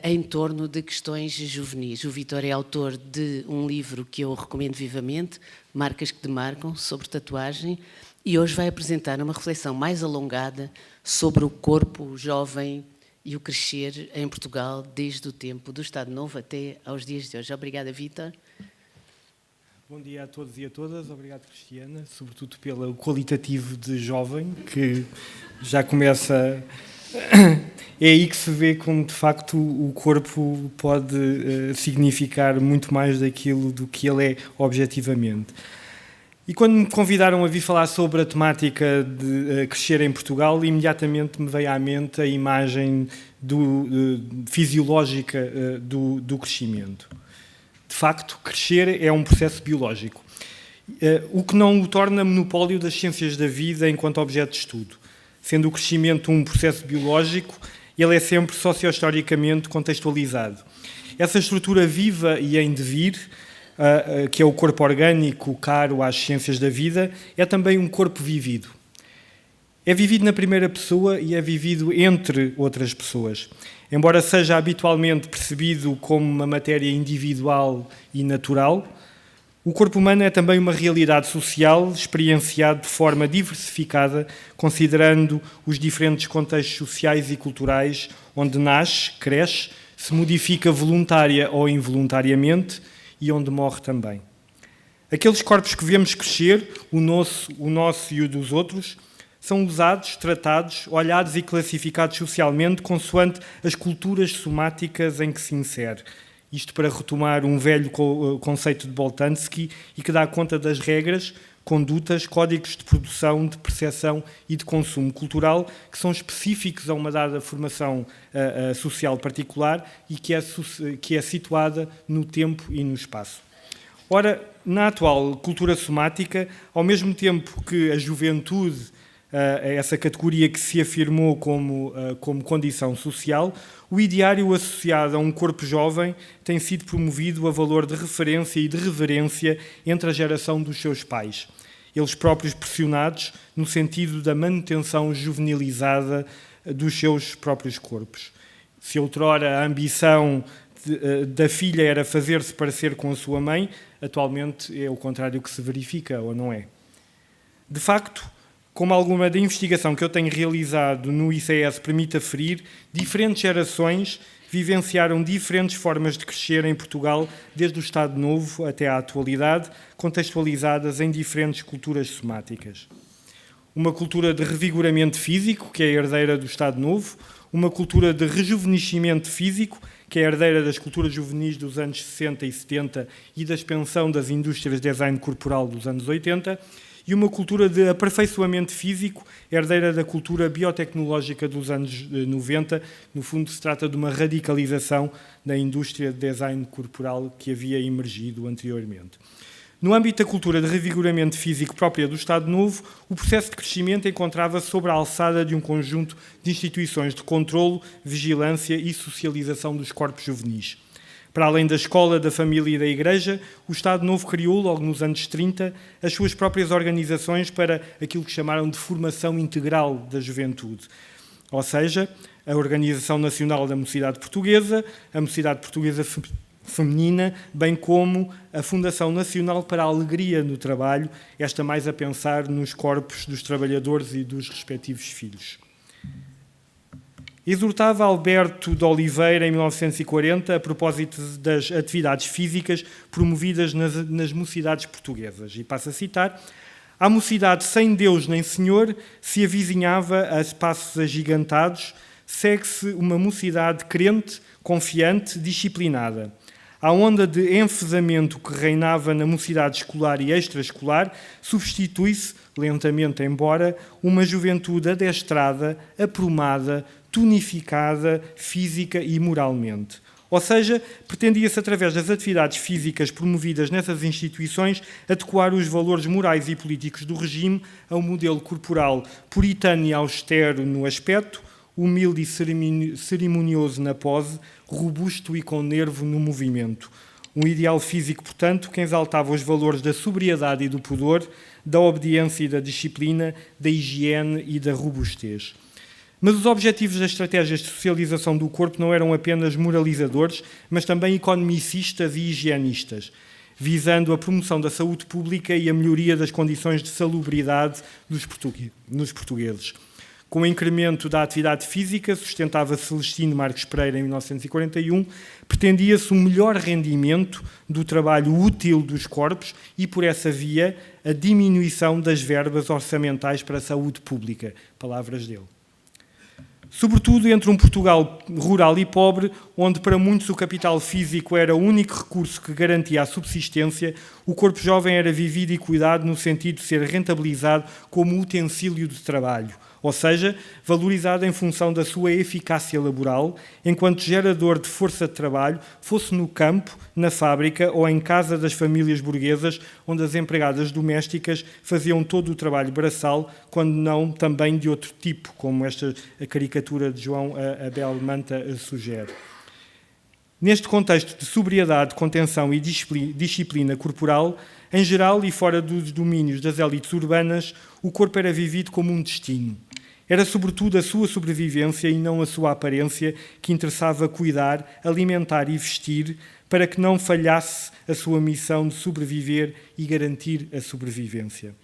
em torno de questões juvenis. O Vítor é autor de um livro que eu recomendo vivamente, Marcas que Demarcam, sobre tatuagem, e hoje vai apresentar uma reflexão mais alongada sobre o corpo jovem e o crescer em Portugal desde o tempo do Estado Novo até aos dias de hoje. Obrigada, Vítor. Bom dia a todos e a todas. Obrigado, Cristiana, sobretudo pelo qualitativo de jovem, que já começa... É aí que se vê como, de facto, o corpo pode significar muito mais daquilo do que ele é objetivamente. E quando me convidaram a vir falar sobre a temática de crescer em Portugal, imediatamente me veio à mente a imagem fisiológica do crescimento. De facto, crescer é um processo biológico, o que não o torna monopólio das ciências da vida enquanto objeto de estudo. Sendo o crescimento um processo biológico, ele é sempre sociohistoricamente contextualizado. Essa estrutura viva e em devir, que é o corpo orgânico caro às ciências da vida, é também um corpo vivido. É vivido na primeira pessoa e é vivido entre outras pessoas. Embora seja habitualmente percebido como uma matéria individual e natural, o corpo humano é também uma realidade social experienciada de forma diversificada, considerando os diferentes contextos sociais e culturais onde nasce, cresce, se modifica voluntária ou involuntariamente e onde morre também. Aqueles corpos que vemos crescer, o nosso e o dos outros, são usados, tratados, olhados e classificados socialmente consoante as culturas somáticas em que se insere. Isto para retomar um velho conceito de Boltanski e que dá conta das regras, condutas, códigos de produção, de percepção e de consumo cultural que são específicos a uma dada formação social particular e que é situada no tempo e no espaço. Ora, na atual cultura somática, ao mesmo tempo que a juventude é essa categoria que se afirmou como condição social, o ideário associado a um corpo jovem tem sido promovido a valor de referência e de reverência entre a geração dos seus pais, eles próprios pressionados no sentido da manutenção juvenilizada dos seus próprios corpos. Se outrora a ambição da filha era fazer-se parecer com a sua mãe, atualmente é o contrário que se verifica, ou não é? De facto, como alguma da investigação que eu tenho realizado no ICS permite aferir, diferentes gerações vivenciaram diferentes formas de crescer em Portugal, desde o Estado Novo até à atualidade, contextualizadas em diferentes culturas somáticas. Uma cultura de revigoramento físico, que é a herdeira do Estado Novo, uma cultura de rejuvenescimento físico, que é a herdeira das culturas juvenis dos anos 60 e 70 e da expansão das indústrias de design corporal dos anos 80, e uma cultura de aperfeiçoamento físico, herdeira da cultura biotecnológica dos anos 90. No fundo, se trata de uma radicalização da indústria de design corporal que havia emergido anteriormente. No âmbito da cultura de revigoramento físico própria do Estado Novo, o processo de crescimento encontrava-se sobre a alçada de um conjunto de instituições de controlo, vigilância e socialização dos corpos juvenis. Para além da escola, da família e da igreja, o Estado Novo criou, logo nos anos 30, as suas próprias organizações para aquilo que chamaram de formação integral da juventude. Ou seja, a Organização Nacional da Mocidade Portuguesa, a Mocidade Portuguesa Feminina, bem como a Fundação Nacional para a Alegria no Trabalho, esta mais a pensar nos corpos dos trabalhadores e dos respectivos filhos. Exortava Alberto de Oliveira, em 1940, a propósito das atividades físicas promovidas nas mocidades portuguesas. E passo a citar: "A mocidade sem Deus nem Senhor se avizinhava a passos agigantados, segue-se uma mocidade crente, confiante, disciplinada. A onda de enfesamento que reinava na mocidade escolar e extraescolar substitui-se, lentamente embora, uma juventude adestrada, aprumada, tonificada, física e moralmente." Ou seja, pretendia-se, através das atividades físicas promovidas nessas instituições, adequar os valores morais e políticos do regime a um modelo corporal puritano e austero no aspecto, humilde e cerimonioso na pose, robusto e com nervo no movimento. Um ideal físico, portanto, que exaltava os valores da sobriedade e do pudor, da obediência e da disciplina, da higiene e da robustez. Mas os objetivos das estratégias de socialização do corpo não eram apenas moralizadores, mas também economicistas e higienistas, visando a promoção da saúde pública e a melhoria das condições de salubridade dos portugueses. Com o incremento da atividade física, sustentava Celestino Marques Pereira em 1941, pretendia-se um melhor rendimento do trabalho útil dos corpos e, por essa via, a diminuição das verbas orçamentais para a saúde pública. Palavras dele. Sobretudo entre um Portugal rural e pobre, onde para muitos o capital físico era o único recurso que garantia a subsistência, o corpo jovem era vivido e cuidado no sentido de ser rentabilizado como utensílio de trabalho, ou seja, valorizado em função da sua eficácia laboral, enquanto gerador de força de trabalho, fosse no campo, na fábrica ou em casa das famílias burguesas, onde as empregadas domésticas faziam todo o trabalho braçal, quando não também de outro tipo, como esta caricatura de João Abel Manta sugere. Neste contexto de sobriedade, contenção e disciplina corporal, em geral e fora dos domínios das élites urbanas, o corpo era vivido como um destino. Era sobretudo a sua sobrevivência e não a sua aparência que interessava cuidar, alimentar e vestir para que não falhasse a sua missão de sobreviver e garantir a sobrevivência.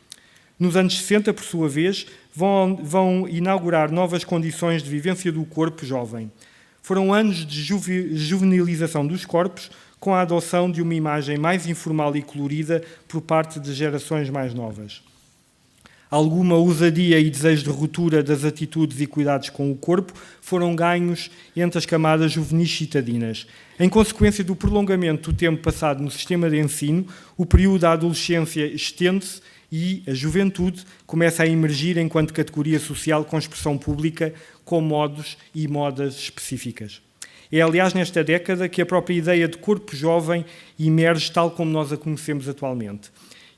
Nos anos 60, por sua vez, vão inaugurar novas condições de vivência do corpo jovem. Foram anos de juvenilização dos corpos, com a adoção de uma imagem mais informal e colorida por parte de gerações mais novas. Alguma ousadia e desejo de ruptura das atitudes e cuidados com o corpo foram ganhos entre as camadas juvenis citadinas. Em consequência do prolongamento do tempo passado no sistema de ensino, o período da adolescência estende-se e a juventude começa a emergir enquanto categoria social com expressão pública, com modos e modas específicas. É, aliás, nesta década que a própria ideia de corpo jovem emerge tal como nós a conhecemos atualmente.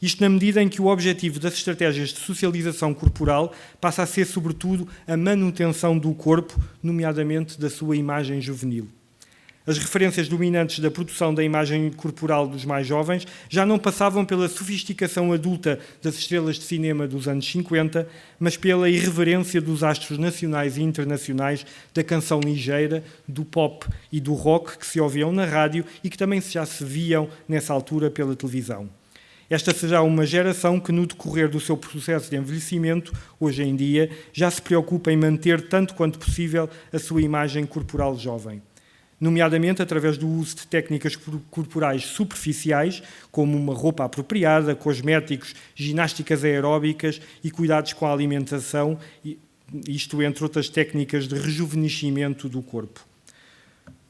Isto na medida em que o objetivo das estratégias de socialização corporal passa a ser, sobretudo, a manutenção do corpo, nomeadamente da sua imagem juvenil. As referências dominantes da produção da imagem corporal dos mais jovens já não passavam pela sofisticação adulta das estrelas de cinema dos anos 50, mas pela irreverência dos astros nacionais e internacionais da canção ligeira, do pop e do rock que se ouviam na rádio e que também já se viam nessa altura pela televisão. Esta será uma geração que, no decorrer do seu processo de envelhecimento, hoje em dia, já se preocupa em manter, tanto quanto possível, a sua imagem corporal jovem. Nomeadamente através do uso de técnicas corporais superficiais, como uma roupa apropriada, cosméticos, ginásticas aeróbicas e cuidados com a alimentação, isto entre outras técnicas de rejuvenescimento do corpo.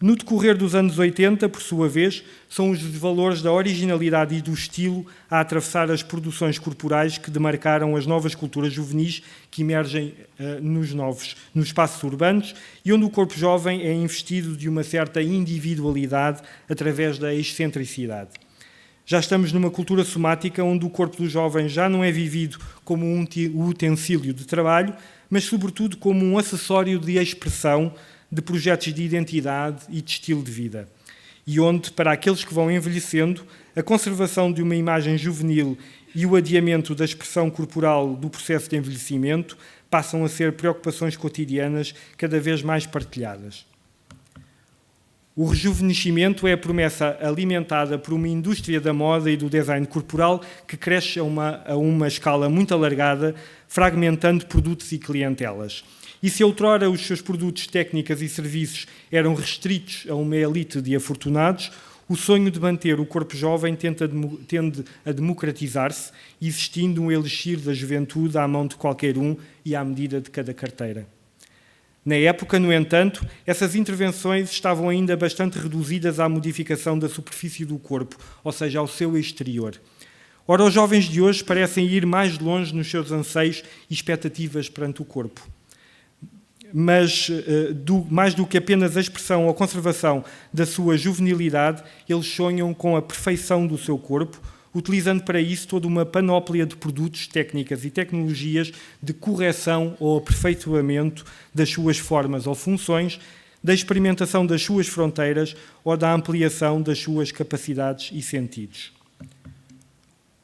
No decorrer dos anos 80, por sua vez, são os valores da originalidade e do estilo a atravessar as produções corporais que demarcaram as novas culturas juvenis que emergem nos espaços urbanos e onde o corpo jovem é investido de uma certa individualidade através da excentricidade. Já estamos numa cultura somática onde o corpo do jovem já não é vivido como um utensílio de trabalho, mas sobretudo como um acessório de expressão de projetos de identidade e de estilo de vida. E onde, para aqueles que vão envelhecendo, a conservação de uma imagem juvenil e o adiamento da expressão corporal do processo de envelhecimento passam a ser preocupações cotidianas cada vez mais partilhadas. O rejuvenescimento é a promessa alimentada por uma indústria da moda e do design corporal que cresce a uma escala muito alargada, fragmentando produtos e clientelas. E se outrora os seus produtos, técnicas e serviços eram restritos a uma elite de afortunados, o sonho de manter o corpo jovem tende a democratizar-se, existindo um elixir da juventude à mão de qualquer um e à medida de cada carteira. Na época, no entanto, essas intervenções estavam ainda bastante reduzidas à modificação da superfície do corpo, ou seja, ao seu exterior. Ora, os jovens de hoje parecem ir mais longe nos seus anseios e expectativas perante o corpo. Mas, mais do que apenas a expressão ou conservação da sua juvenilidade, eles sonham com a perfeição do seu corpo, utilizando para isso toda uma panóplia de produtos, técnicas e tecnologias de correção ou aperfeiçoamento das suas formas ou funções, da experimentação das suas fronteiras ou da ampliação das suas capacidades e sentidos.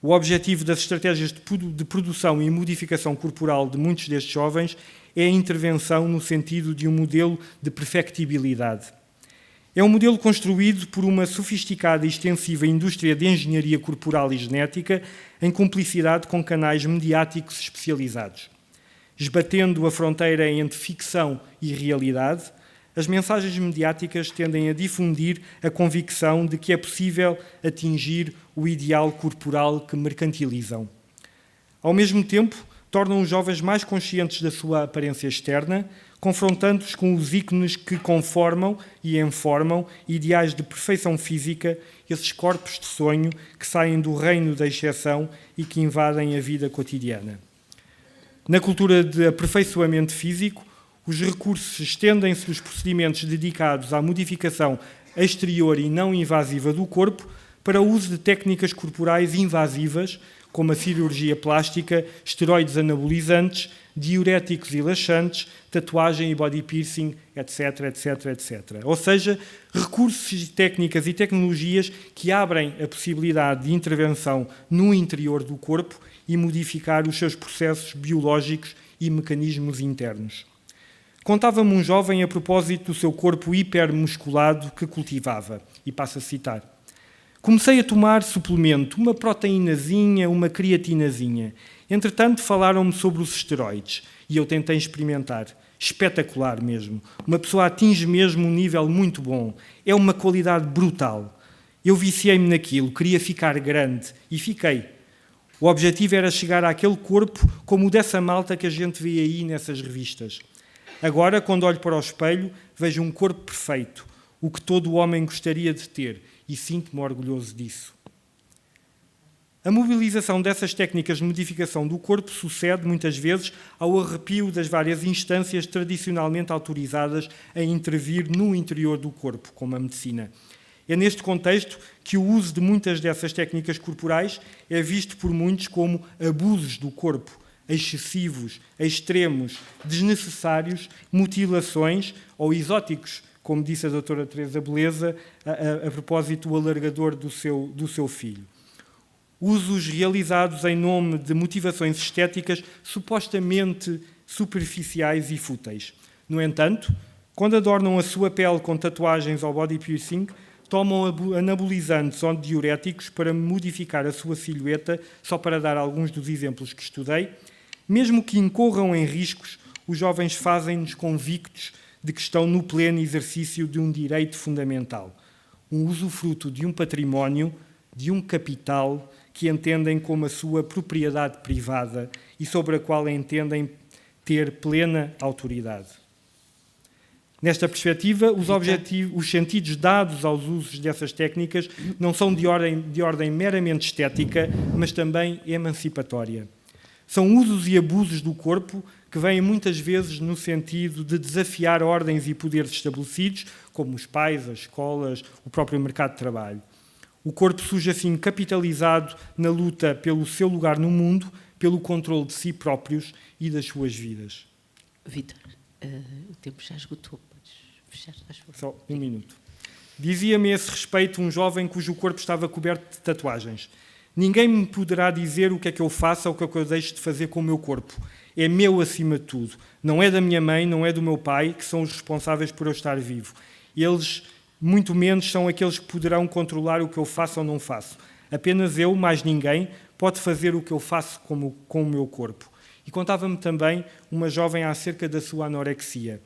O objetivo das estratégias de produção e modificação corporal de muitos destes jovens é a intervenção no sentido de um modelo de perfectibilidade. É um modelo construído por uma sofisticada e extensiva indústria de engenharia corporal e genética em cumplicidade com canais mediáticos especializados. Esbatendo a fronteira entre ficção e realidade, as mensagens mediáticas tendem a difundir a convicção de que é possível atingir o ideal corporal que mercantilizam. Ao mesmo tempo, tornam os jovens mais conscientes da sua aparência externa, confrontando-os com os ícones que conformam e informam ideais de perfeição física, esses corpos de sonho que saem do reino da exceção e que invadem a vida cotidiana. Na cultura de aperfeiçoamento físico, os recursos estendem-se dos procedimentos dedicados à modificação exterior e não invasiva do corpo para o uso de técnicas corporais invasivas, como a cirurgia plástica, esteroides anabolizantes, diuréticos e laxantes, tatuagem e body piercing, etc, etc, etc. Ou seja, recursos, técnicas e tecnologias que abrem a possibilidade de intervenção no interior do corpo e modificar os seus processos biológicos e mecanismos internos. Contava-me um jovem a propósito do seu corpo hipermusculado que cultivava, e passo a citar: comecei a tomar suplemento, uma proteínazinha, uma creatinazinha. Entretanto, falaram-me sobre os esteroides e eu tentei experimentar. Espetacular mesmo. Uma pessoa atinge mesmo um nível muito bom. É uma qualidade brutal. Eu viciei-me naquilo, queria ficar grande e fiquei. O objetivo era chegar àquele corpo como o dessa malta que a gente vê aí nessas revistas. Agora, quando olho para o espelho, vejo um corpo perfeito, o que todo homem gostaria de ter, e sinto-me orgulhoso disso. A mobilização dessas técnicas de modificação do corpo sucede, muitas vezes, ao arrepio das várias instâncias tradicionalmente autorizadas a intervir no interior do corpo, como a medicina. É neste contexto que o uso de muitas dessas técnicas corporais é visto por muitos como abusos do corpo, excessivos, extremos, desnecessários, mutilações ou exóticos, como disse a doutora Teresa Beleza, a propósito do alargador do seu filho. Usos realizados em nome de motivações estéticas supostamente superficiais e fúteis. No entanto, quando adornam a sua pele com tatuagens ou body piercing, tomam anabolizantes ou diuréticos para modificar a sua silhueta, só para dar alguns dos exemplos que estudei, mesmo que incorram em riscos, os jovens fazem-nos convictos de que estão no pleno exercício de um direito fundamental, um usufruto de um património, de um capital que entendem como a sua propriedade privada e sobre a qual entendem ter plena autoridade. Nesta perspectiva, os sentidos dados aos usos dessas técnicas não são de ordem meramente estética, mas também emancipatória. São usos e abusos do corpo que vêm muitas vezes no sentido de desafiar ordens e poderes estabelecidos, como os pais, as escolas, o próprio mercado de trabalho. O corpo surge assim capitalizado na luta pelo seu lugar no mundo, pelo controle de si próprios e das suas vidas. Vítor, o tempo já esgotou. Podes fechar, faz favor. Só um minuto. Dizia-me a esse respeito um jovem cujo corpo estava coberto de tatuagens. Ninguém me poderá dizer o que é que eu faço ou o que é que eu deixo de fazer com o meu corpo. É meu acima de tudo. Não é da minha mãe, não é do meu pai, que são os responsáveis por eu estar vivo. Eles, muito menos, são aqueles que poderão controlar o que eu faço ou não faço. Apenas eu, mais ninguém, pode fazer o que eu faço com o meu corpo. E contava-me também uma jovem acerca da sua anorexia.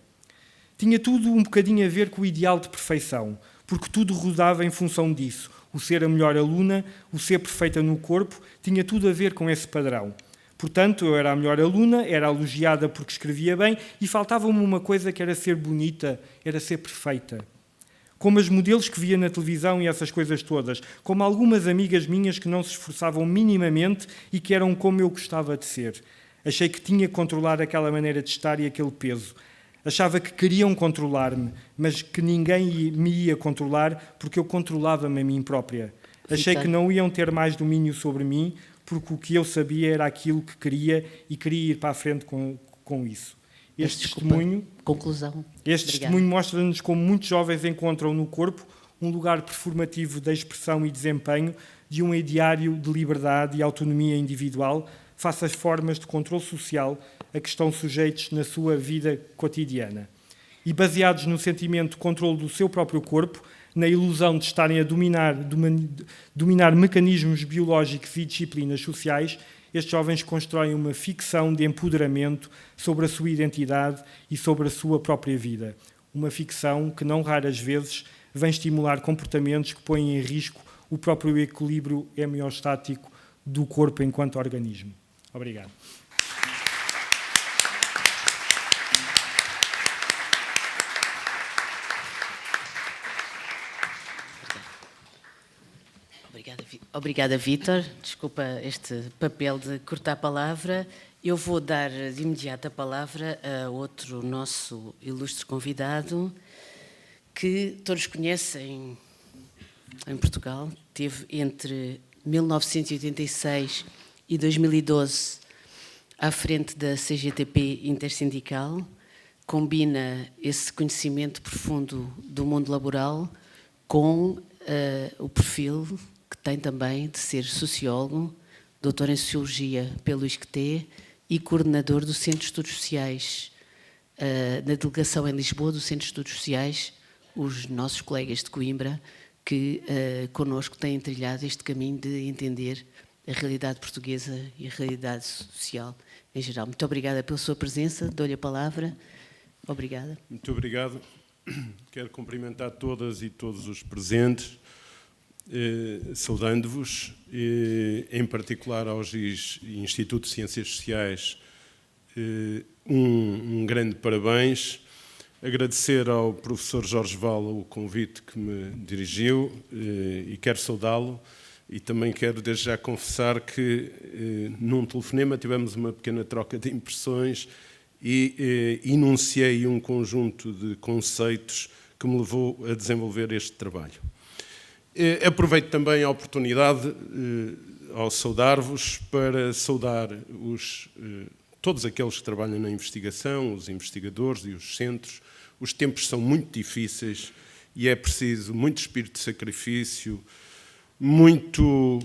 Tinha tudo um bocadinho a ver com o ideal de perfeição, porque tudo rodava em função disso. O ser a melhor aluna, o ser perfeita no corpo, tinha tudo a ver com esse padrão. Portanto, eu era a melhor aluna, era elogiada porque escrevia bem e faltava-me uma coisa que era ser bonita, era ser perfeita. Como as modelos que via na televisão e essas coisas todas, como algumas amigas minhas que não se esforçavam minimamente e que eram como eu gostava de ser. Achei que tinha que controlar aquela maneira de estar e aquele peso. Achava que queriam controlar-me, mas que ninguém me ia controlar porque eu controlava-me a mim própria. Achei que não iam ter mais domínio sobre mim porque o que eu sabia era aquilo que queria e queria ir para a frente com isso. Este testemunho mostra-nos como muitos jovens encontram no corpo um lugar performativo de expressão e desempenho de um ideário de liberdade e autonomia individual face às formas de controle social a que estão sujeitos na sua vida cotidiana. E baseados no sentimento de controle do seu próprio corpo, na ilusão de estarem a dominar mecanismos biológicos e disciplinas sociais, estes jovens constroem uma ficção de empoderamento sobre a sua identidade e sobre a sua própria vida. Uma ficção que, não raras vezes, vem estimular comportamentos que põem em risco o próprio equilíbrio homeostático do corpo enquanto organismo. Obrigado. Obrigada, Vítor. Desculpa este papel de cortar a palavra. Eu vou dar de imediato a palavra a outro nosso ilustre convidado, que todos conhecem em Portugal. Teve entre 1986 e 2012 à frente da CGTP Intersindical, combina esse conhecimento profundo do mundo laboral com o perfil que tem também de ser sociólogo, doutor em Sociologia pelo ISCTE e coordenador do Centro de Estudos Sociais, na delegação em Lisboa do Centro de Estudos Sociais, os nossos colegas de Coimbra, que connosco têm trilhado este caminho de entender a realidade portuguesa e a realidade social em geral. Muito obrigada pela sua presença, dou-lhe a palavra. Obrigada. Muito obrigado. Quero cumprimentar todas e todos os presentes, saudando-vos, em particular ao GIS e Instituto de Ciências Sociais, um grande parabéns. Agradecer ao professor Jorge Vala o convite que me dirigiu e quero saudá-lo. E também quero desde já confessar que num telefonema tivemos uma pequena troca de impressões e enunciei um conjunto de conceitos que me levou a desenvolver este trabalho. Aproveito também a oportunidade, ao saudar-vos, para saudar todos aqueles que trabalham na investigação, os investigadores e os centros. Os tempos são muito difíceis e é preciso muito espírito de sacrifício, muito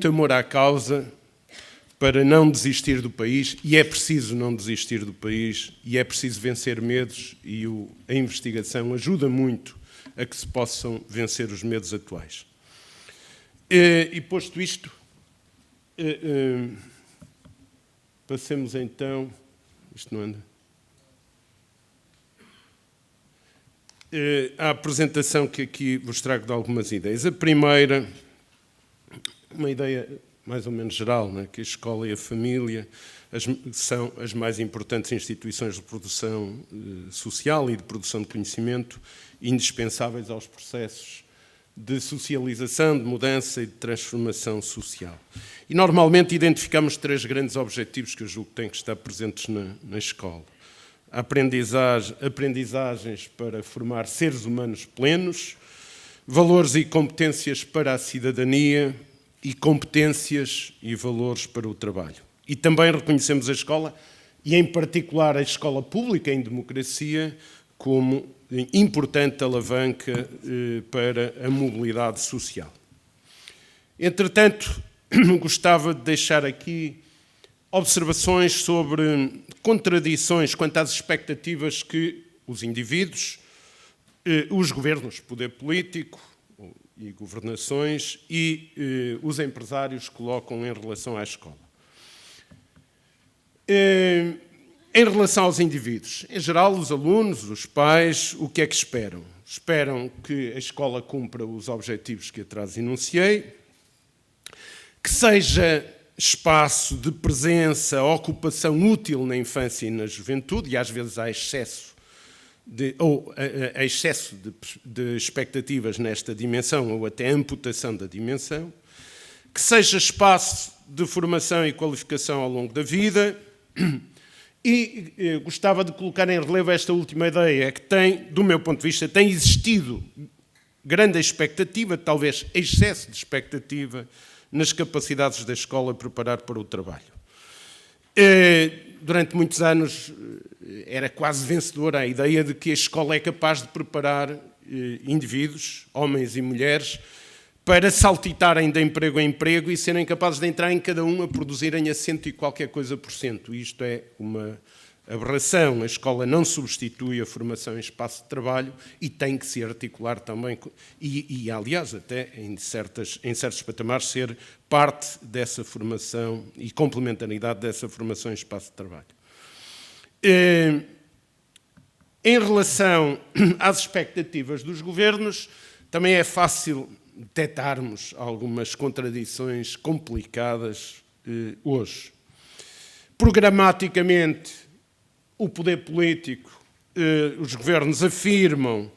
amor à causa para não desistir do país, e é preciso não desistir do país, e é preciso vencer medos, e a investigação ajuda muito a que se possam vencer os medos atuais. E posto isto, passemos então... Isto não anda? À apresentação que aqui vos trago de algumas ideias. A primeira, uma ideia mais ou menos geral, né, que a escola e a família são as mais importantes instituições de produção social e de produção de conhecimento, indispensáveis aos processos de socialização, de mudança e de transformação social. E normalmente identificamos 3 grandes objetivos que eu julgo que têm que estar presentes na escola. Aprendizagens para formar seres humanos plenos, valores e competências para a cidadania e competências e valores para o trabalho. E também reconhecemos a escola, e em particular a escola pública em democracia, como importante alavanca para a mobilidade social. Entretanto, gostava de deixar aqui observações sobre contradições quanto às expectativas que os indivíduos, os governos, poder político e governações e os empresários colocam em relação à escola. Em relação aos indivíduos, em geral, os alunos, os pais, o que é que esperam? Esperam que a escola cumpra os objetivos que atrás enunciei, que seja espaço de presença, ocupação útil na infância e na juventude, e às vezes há excesso de expectativas nesta dimensão, ou até amputação da dimensão, que seja espaço de formação e qualificação ao longo da vida, e gostava de colocar em relevo esta última ideia, que tem, do meu ponto de vista, tem existido grande expectativa, talvez excesso de expectativa, nas capacidades da escola preparar para o trabalho. Durante muitos anos era quase vencedora a ideia de que a escola é capaz de preparar indivíduos, homens e mulheres, para saltitarem de emprego em emprego e serem capazes de entrar em cada um a produzirem a 100 e qualquer coisa por cento. Isto é uma aberração. A escola não substitui a formação em espaço de trabalho e tem que se articular também, e aliás, até em certos patamares, ser parte dessa formação e complementaridade dessa formação em espaço de trabalho. Em relação às expectativas dos governos, também é fácil detectarmos algumas contradições complicadas hoje. Programaticamente, o poder político, os governos afirmam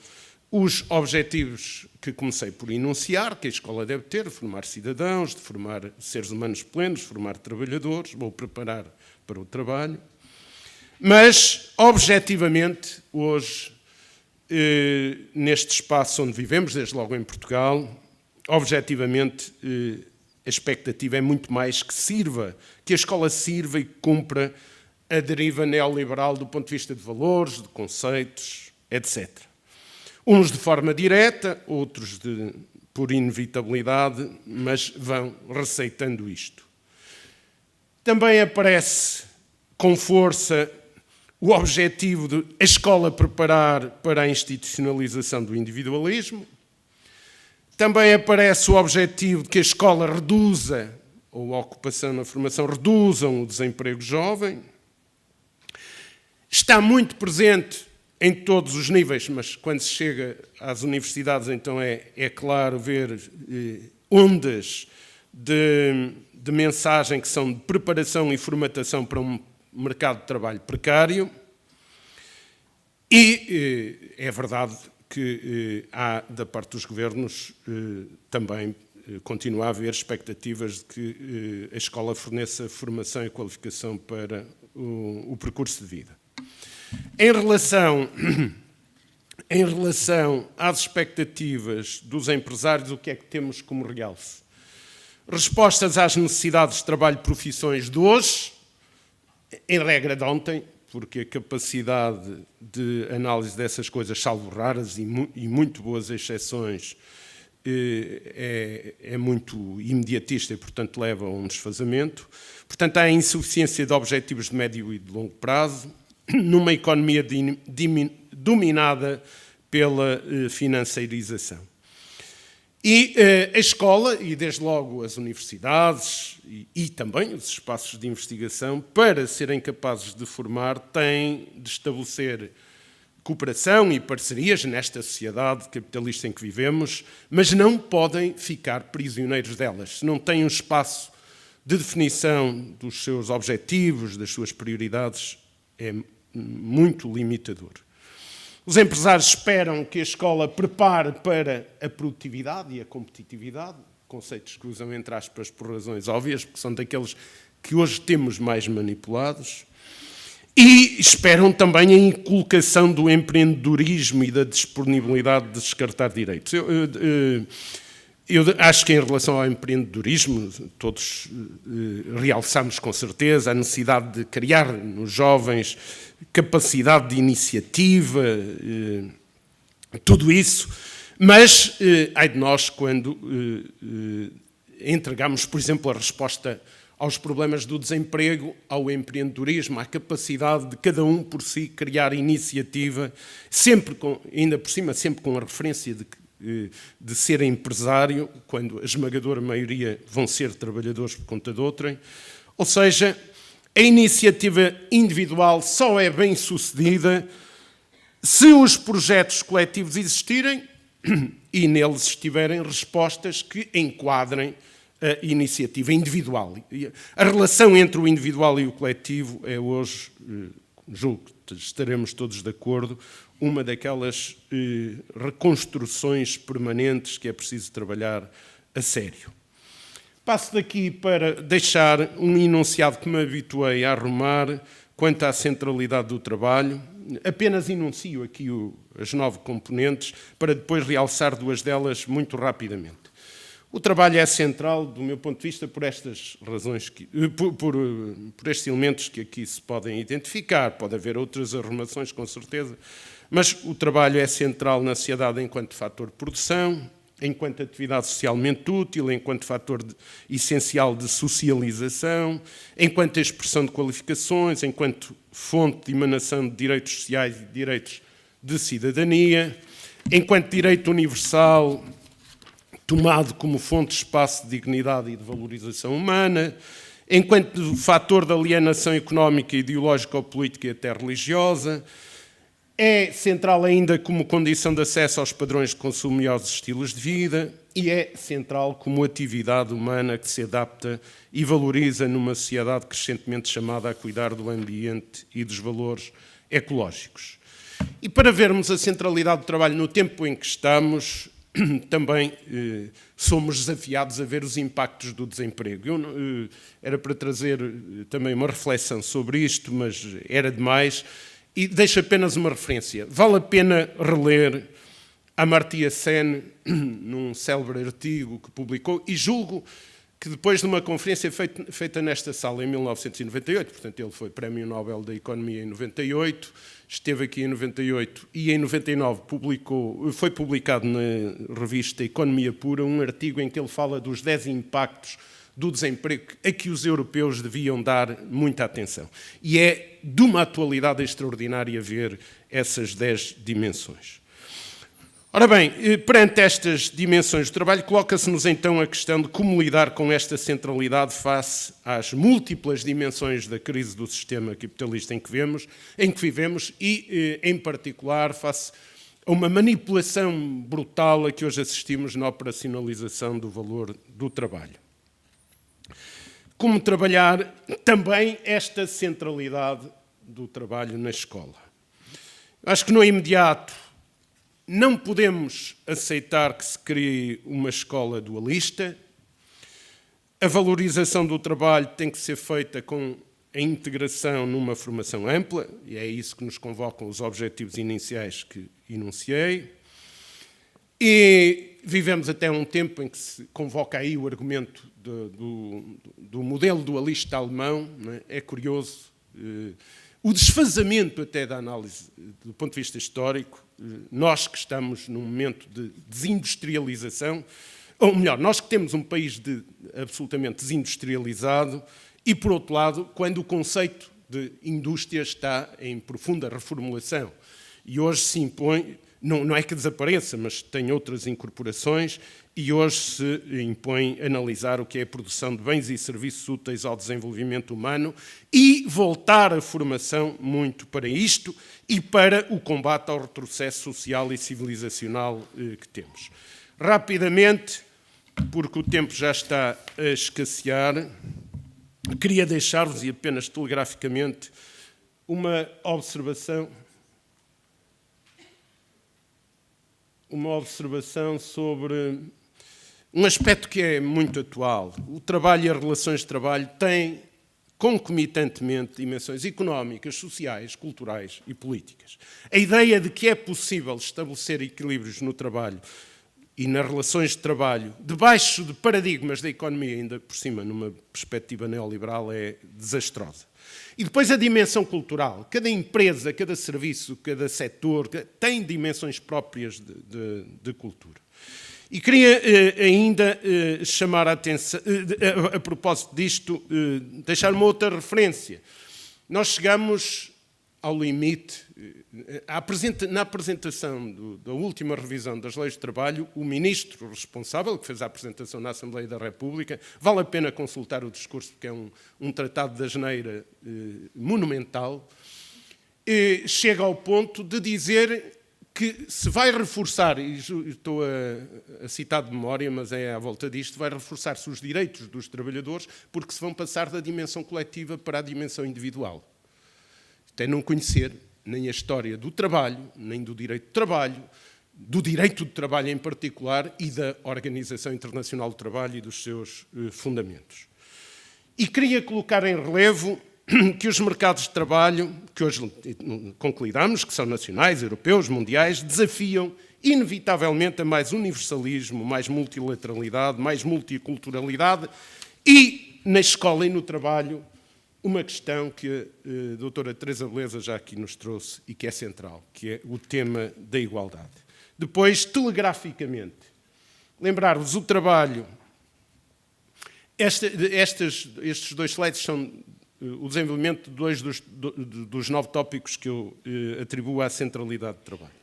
os objetivos que comecei por enunciar, que a escola deve ter, de formar cidadãos, de formar seres humanos plenos, de formar trabalhadores, ou preparar para o trabalho. Mas, objetivamente, hoje, neste espaço onde vivemos, desde logo em Portugal, objetivamente, a expectativa é muito mais que a escola sirva e cumpra a deriva neoliberal do ponto de vista de valores, de conceitos, etc. Uns de forma direta, outros por inevitabilidade, mas vão receitando isto. Também aparece com força o objetivo de a escola preparar para a institucionalização do individualismo. Também aparece o objetivo de que a escola reduza, ou a ocupação na formação reduzam o desemprego jovem. Está muito presente em todos os níveis, mas quando se chega às universidades, então é claro ver ondas de mensagem que são de preparação e formatação para um mercado de trabalho precário. E é verdade que há, da parte dos governos, também continua a haver expectativas de que a escola forneça formação e qualificação para o percurso de vida. Em relação às expectativas dos empresários, o que é que temos como realce? Respostas às necessidades de trabalho de profissões de hoje, em regra de ontem, porque a capacidade de análise dessas coisas, salvo raras e muito boas exceções, é muito imediatista e, portanto, leva a um desfazamento. Portanto, há a insuficiência de objetivos de médio e de longo prazo, numa economia dominada pela financeirização. E a escola, e desde logo as universidades e também os espaços de investigação, para serem capazes de formar, têm de estabelecer cooperação e parcerias nesta sociedade capitalista em que vivemos, mas não podem ficar prisioneiros delas. Se não têm um espaço de definição dos seus objetivos, das suas prioridades, é muito limitador. Os empresários esperam que a escola prepare para a produtividade e a competitividade, conceitos que usam entre aspas por razões óbvias, porque são daqueles que hoje temos mais manipulados, e esperam também a inculcação do empreendedorismo e da disponibilidade de descartar direitos. Eu acho que em relação ao empreendedorismo, todos realçamos com certeza a necessidade de criar nos jovens capacidade de iniciativa, tudo isso, mas ai de nós quando entregamos, por exemplo, a resposta aos problemas do desemprego, ao empreendedorismo, à capacidade de cada um por si criar iniciativa, sempre ainda por cima, sempre com a referência de ser empresário, quando a esmagadora maioria vão ser trabalhadores por conta de outrem. Ou seja, a iniciativa individual só é bem sucedida se os projetos coletivos existirem e neles estiverem respostas que enquadrem a iniciativa individual. A relação entre o individual e o coletivo é hoje, julgo que estaremos todos de acordo, uma daquelas reconstruções permanentes que é preciso trabalhar a sério. Passo daqui para deixar um enunciado que me habituei a arrumar quanto à centralidade do trabalho. Apenas enuncio aqui as 9 componentes para depois realçar 2 delas muito rapidamente. O trabalho é central, do meu ponto de vista, por estas razões, por estes elementos que aqui se podem identificar. Pode haver outras arrumações, com certeza, mas o trabalho é central na sociedade enquanto fator de produção, enquanto atividade socialmente útil, enquanto fator essencial de socialização, enquanto expressão de qualificações, enquanto fonte de emanação de direitos sociais e direitos de cidadania, enquanto direito universal tomado como fonte de espaço de dignidade e de valorização humana, enquanto fator de alienação económica, ideológica ou política e até religiosa. É central ainda como condição de acesso aos padrões de consumo e aos estilos de vida, e é central como atividade humana que se adapta e valoriza numa sociedade crescentemente chamada a cuidar do ambiente e dos valores ecológicos. E para vermos a centralidade do trabalho no tempo em que estamos, também somos desafiados a ver os impactos do desemprego. Era para trazer também uma reflexão sobre isto, mas era demais, e deixo apenas uma referência. Vale a pena reler Amartya Sen, num célebre artigo que publicou, e julgo que depois de uma conferência feita nesta sala em 1998, portanto ele foi Prémio Nobel da Economia em 98, esteve aqui em 98 e em 99 foi publicado na revista Economia Pura um artigo em que ele fala dos 10 impactos do desemprego a que os europeus deviam dar muita atenção. E é de uma atualidade extraordinária ver essas 10 dimensões. Ora bem, perante estas dimensões do trabalho, coloca-se-nos então a questão de como lidar com esta centralidade face às múltiplas dimensões da crise do sistema capitalista em que vivemos e, em particular, face a uma manipulação brutal a que hoje assistimos na operacionalização do valor do trabalho. Como trabalhar também esta centralidade do trabalho na escola? Acho que no imediato não podemos aceitar que se crie uma escola dualista. A valorização do trabalho tem que ser feita com a integração numa formação ampla, e é isso que nos convocam os objetivos iniciais que enunciei. E vivemos até um tempo em que se convoca aí o argumento do modelo dualista alemão, não é? É curioso o desfazamento até da análise do ponto de vista histórico. Nós que estamos num momento de desindustrialização, ou melhor, nós que temos um país absolutamente desindustrializado e, por outro lado, quando o conceito de indústria está em profunda reformulação. E hoje se impõe, não é que desapareça, mas tem outras incorporações, e hoje se impõe analisar o que é a produção de bens e serviços úteis ao desenvolvimento humano e voltar a formação muito para isto e para o combate ao retrocesso social e civilizacional que temos. Rapidamente, porque o tempo já está a escassear, queria deixar-vos, e apenas telegraficamente, uma observação sobre um aspecto que é muito atual. O trabalho e as relações de trabalho têm, concomitantemente, dimensões económicas, sociais, culturais e políticas. A ideia de que é possível estabelecer equilíbrios no trabalho e nas relações de trabalho, debaixo de paradigmas da economia, ainda por cima, numa perspectiva neoliberal, é desastrosa. E depois a dimensão cultural. Cada empresa, cada serviço, cada setor tem dimensões próprias de cultura. E queria ainda chamar a atenção, a propósito disto, deixar uma outra referência. Nós chegamos ao limite. Na apresentação da última revisão das leis de trabalho, o ministro responsável, que fez a apresentação na Assembleia da República, vale a pena consultar o discurso, porque é um tratado de asneira monumental, chega ao ponto de dizer que se vai reforçar, e estou a citar de memória, mas é à volta disto, vai reforçar-se os direitos dos trabalhadores, porque se vão passar da dimensão coletiva para a dimensão individual. Até não conhecer nem a história do trabalho, nem do direito de trabalho, do direito de trabalho em particular e da Organização Internacional do Trabalho e dos seus fundamentos. E queria colocar em relevo que os mercados de trabalho, que hoje com que lidamos, que são nacionais, europeus, mundiais, desafiam inevitavelmente a mais universalismo, mais multilateralidade, mais multiculturalidade e, na escola e no trabalho, uma questão que a doutora Teresa Beleza já aqui nos trouxe e que é central, que é o tema da igualdade. Depois, telegraficamente, lembrar-vos o trabalho. Estes dois slides são o desenvolvimento de dois dos 9 tópicos que eu atribuo à centralidade do trabalho.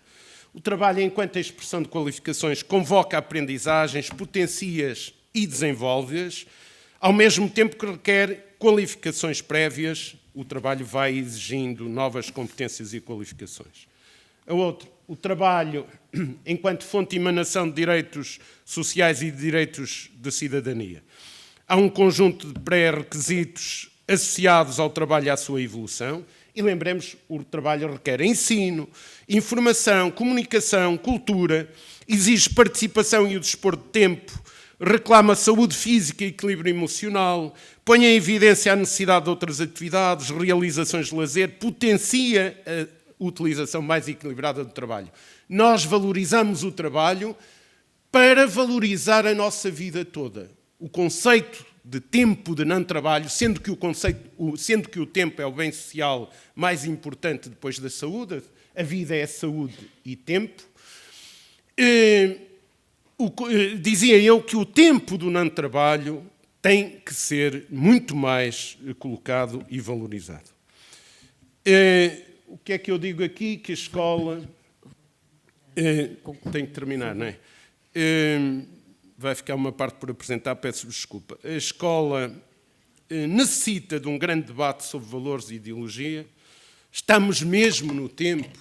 O trabalho, enquanto expressão de qualificações, convoca aprendizagens, potencia-as e desenvolve-as, ao mesmo tempo que requer qualificações prévias, o trabalho vai exigindo novas competências e qualificações. O trabalho, enquanto fonte de emanação de direitos sociais e de direitos de cidadania. Há um conjunto de pré-requisitos associados ao trabalho e à sua evolução, E lembremos, o trabalho requer ensino, informação, comunicação, cultura, exige participação e o dispor de tempo, reclama saúde física e equilíbrio emocional, põe em evidência a necessidade de outras atividades, realizações de lazer, potencia a utilização mais equilibrada do trabalho. Nós valorizamos o trabalho para valorizar a nossa vida toda. O conceito de tempo de não trabalho, sendo que o tempo é o bem social mais importante depois da saúde, a vida é saúde e tempo, dizia eu que o tempo do não trabalho tem que ser muito mais colocado e valorizado. O que é que eu digo aqui? Que a escola... tem que terminar, não é? Vai ficar uma parte por apresentar, peço-vos desculpa. A escola necessita de um grande debate sobre valores e ideologia. Estamos mesmo no tempo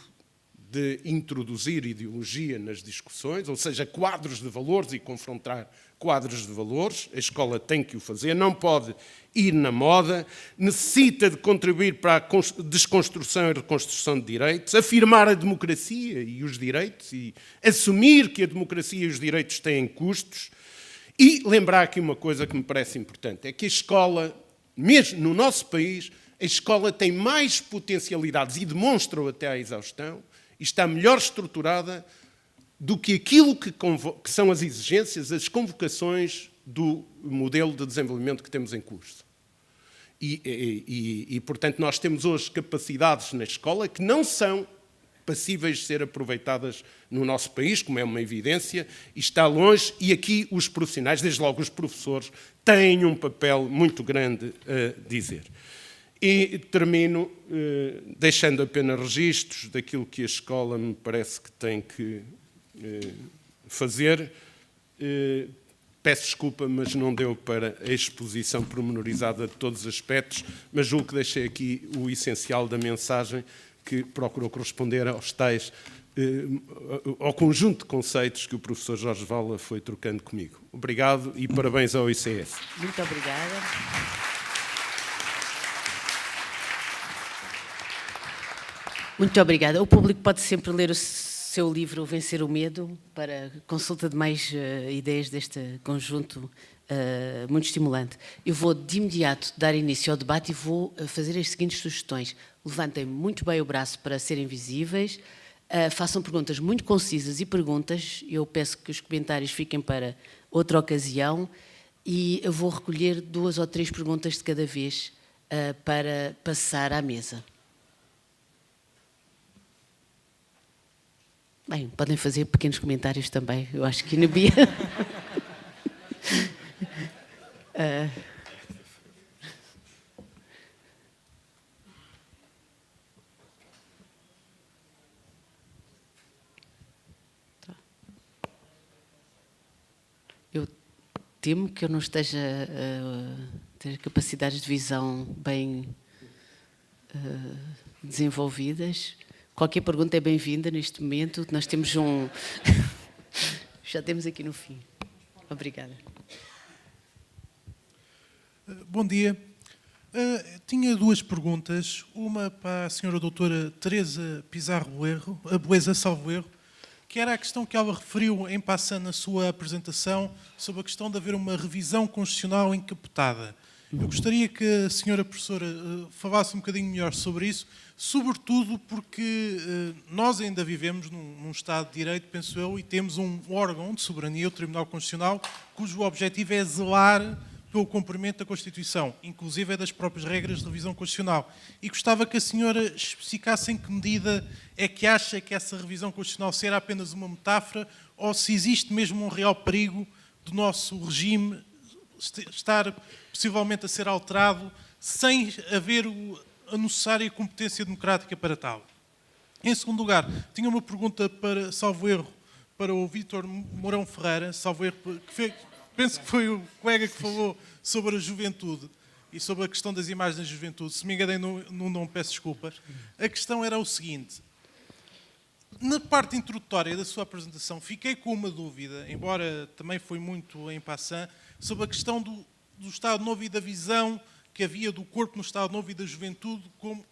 de introduzir ideologia nas discussões, ou seja, quadros de valores e confrontar quadros de valores. A escola tem que o fazer, não pode ir na moda, necessita de contribuir para a desconstrução e reconstrução de direitos, afirmar a democracia e os direitos e assumir que a democracia e os direitos têm custos e lembrar aqui uma coisa que me parece importante, é que a escola, mesmo no nosso país, a escola tem mais potencialidades e demonstra-o até à exaustão e está melhor estruturada do que aquilo que são as exigências, as convocações do modelo de desenvolvimento que temos em curso. Portanto, nós temos hoje capacidades na escola que não são passíveis de ser aproveitadas no nosso país, como é uma evidência, e está longe, e aqui os profissionais, desde logo os professores, têm um papel muito grande a dizer. E termino deixando apenas registros daquilo que a escola me parece que tem que fazer. Peço desculpa, mas não deu para a exposição pormenorizada de todos os aspectos, mas julgo que deixei aqui o essencial da mensagem, que procurou corresponder ao conjunto de conceitos que o professor Jorge Vala foi trocando comigo. Obrigado e parabéns ao ICS. Muito obrigada. Muito obrigada. O público pode sempre ler o seu livro Vencer o Medo para consulta de mais ideias deste conjunto muito estimulante. Eu vou de imediato dar início ao debate e vou fazer as seguintes sugestões. Levantem muito bem o braço para serem visíveis, façam perguntas muito concisas e perguntas. Eu peço que os comentários fiquem para outra ocasião e eu vou recolher 2 ou 3 perguntas de cada vez para passar à mesa. Bem, podem fazer pequenos comentários também, eu acho que inibia. Eu temo que eu não esteja a ter capacidades de visão bem desenvolvidas. Qualquer pergunta é bem-vinda neste momento. Nós temos já temos aqui no fim. Obrigada. Bom dia. Tinha 2 perguntas. Uma para a senhora doutora Teresa Pizarro Bueza, salvo erro, que era a questão que ela referiu em passando na sua apresentação sobre a questão de haver uma revisão constitucional encapotada. Eu gostaria que a senhora professora falasse um bocadinho melhor sobre isso, sobretudo porque nós ainda vivemos num Estado de Direito, penso eu, e temos um órgão de soberania, o Tribunal Constitucional, cujo objetivo é zelar pelo cumprimento da Constituição, inclusive das próprias regras de revisão constitucional. E gostava que a senhora especificasse em que medida é que acha que essa revisão constitucional será apenas uma metáfora ou se existe mesmo um real perigo do nosso regime estar possivelmente a ser alterado sem haver a necessária competência democrática para tal. Em segundo lugar, tinha uma pergunta para, salvo erro, para o Vítor Mourão Ferreira, salvo erro, penso que foi o colega que falou sobre a juventude e sobre a questão das imagens da juventude. Se me enganei no nome, peço desculpa. A questão era o seguinte. Na parte introdutória da sua apresentação, fiquei com uma dúvida, embora também foi muito em passant, sobre a questão do Estado Novo e da visão que havia do corpo no Estado Novo e da juventude como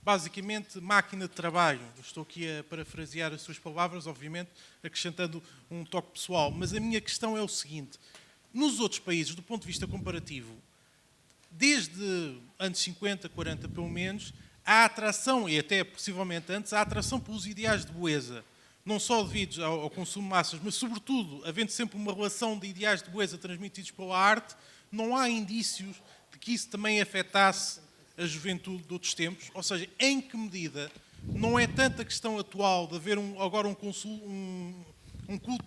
basicamente máquina de trabalho. Estou aqui a parafrasear as suas palavras, obviamente, acrescentando um toque pessoal. Mas a minha questão é o seguinte: nos outros países, do ponto de vista comparativo, desde anos 50, 40 pelo menos, a atração, e até possivelmente antes, a atração pelos ideais de beleza, não só devido ao consumo de massas, mas sobretudo havendo sempre uma relação de ideais de beleza transmitidos pela arte, não há indícios de que isso também afetasse a juventude de outros tempos. Ou seja, em que medida não é tanto a questão atual de haver agora um culto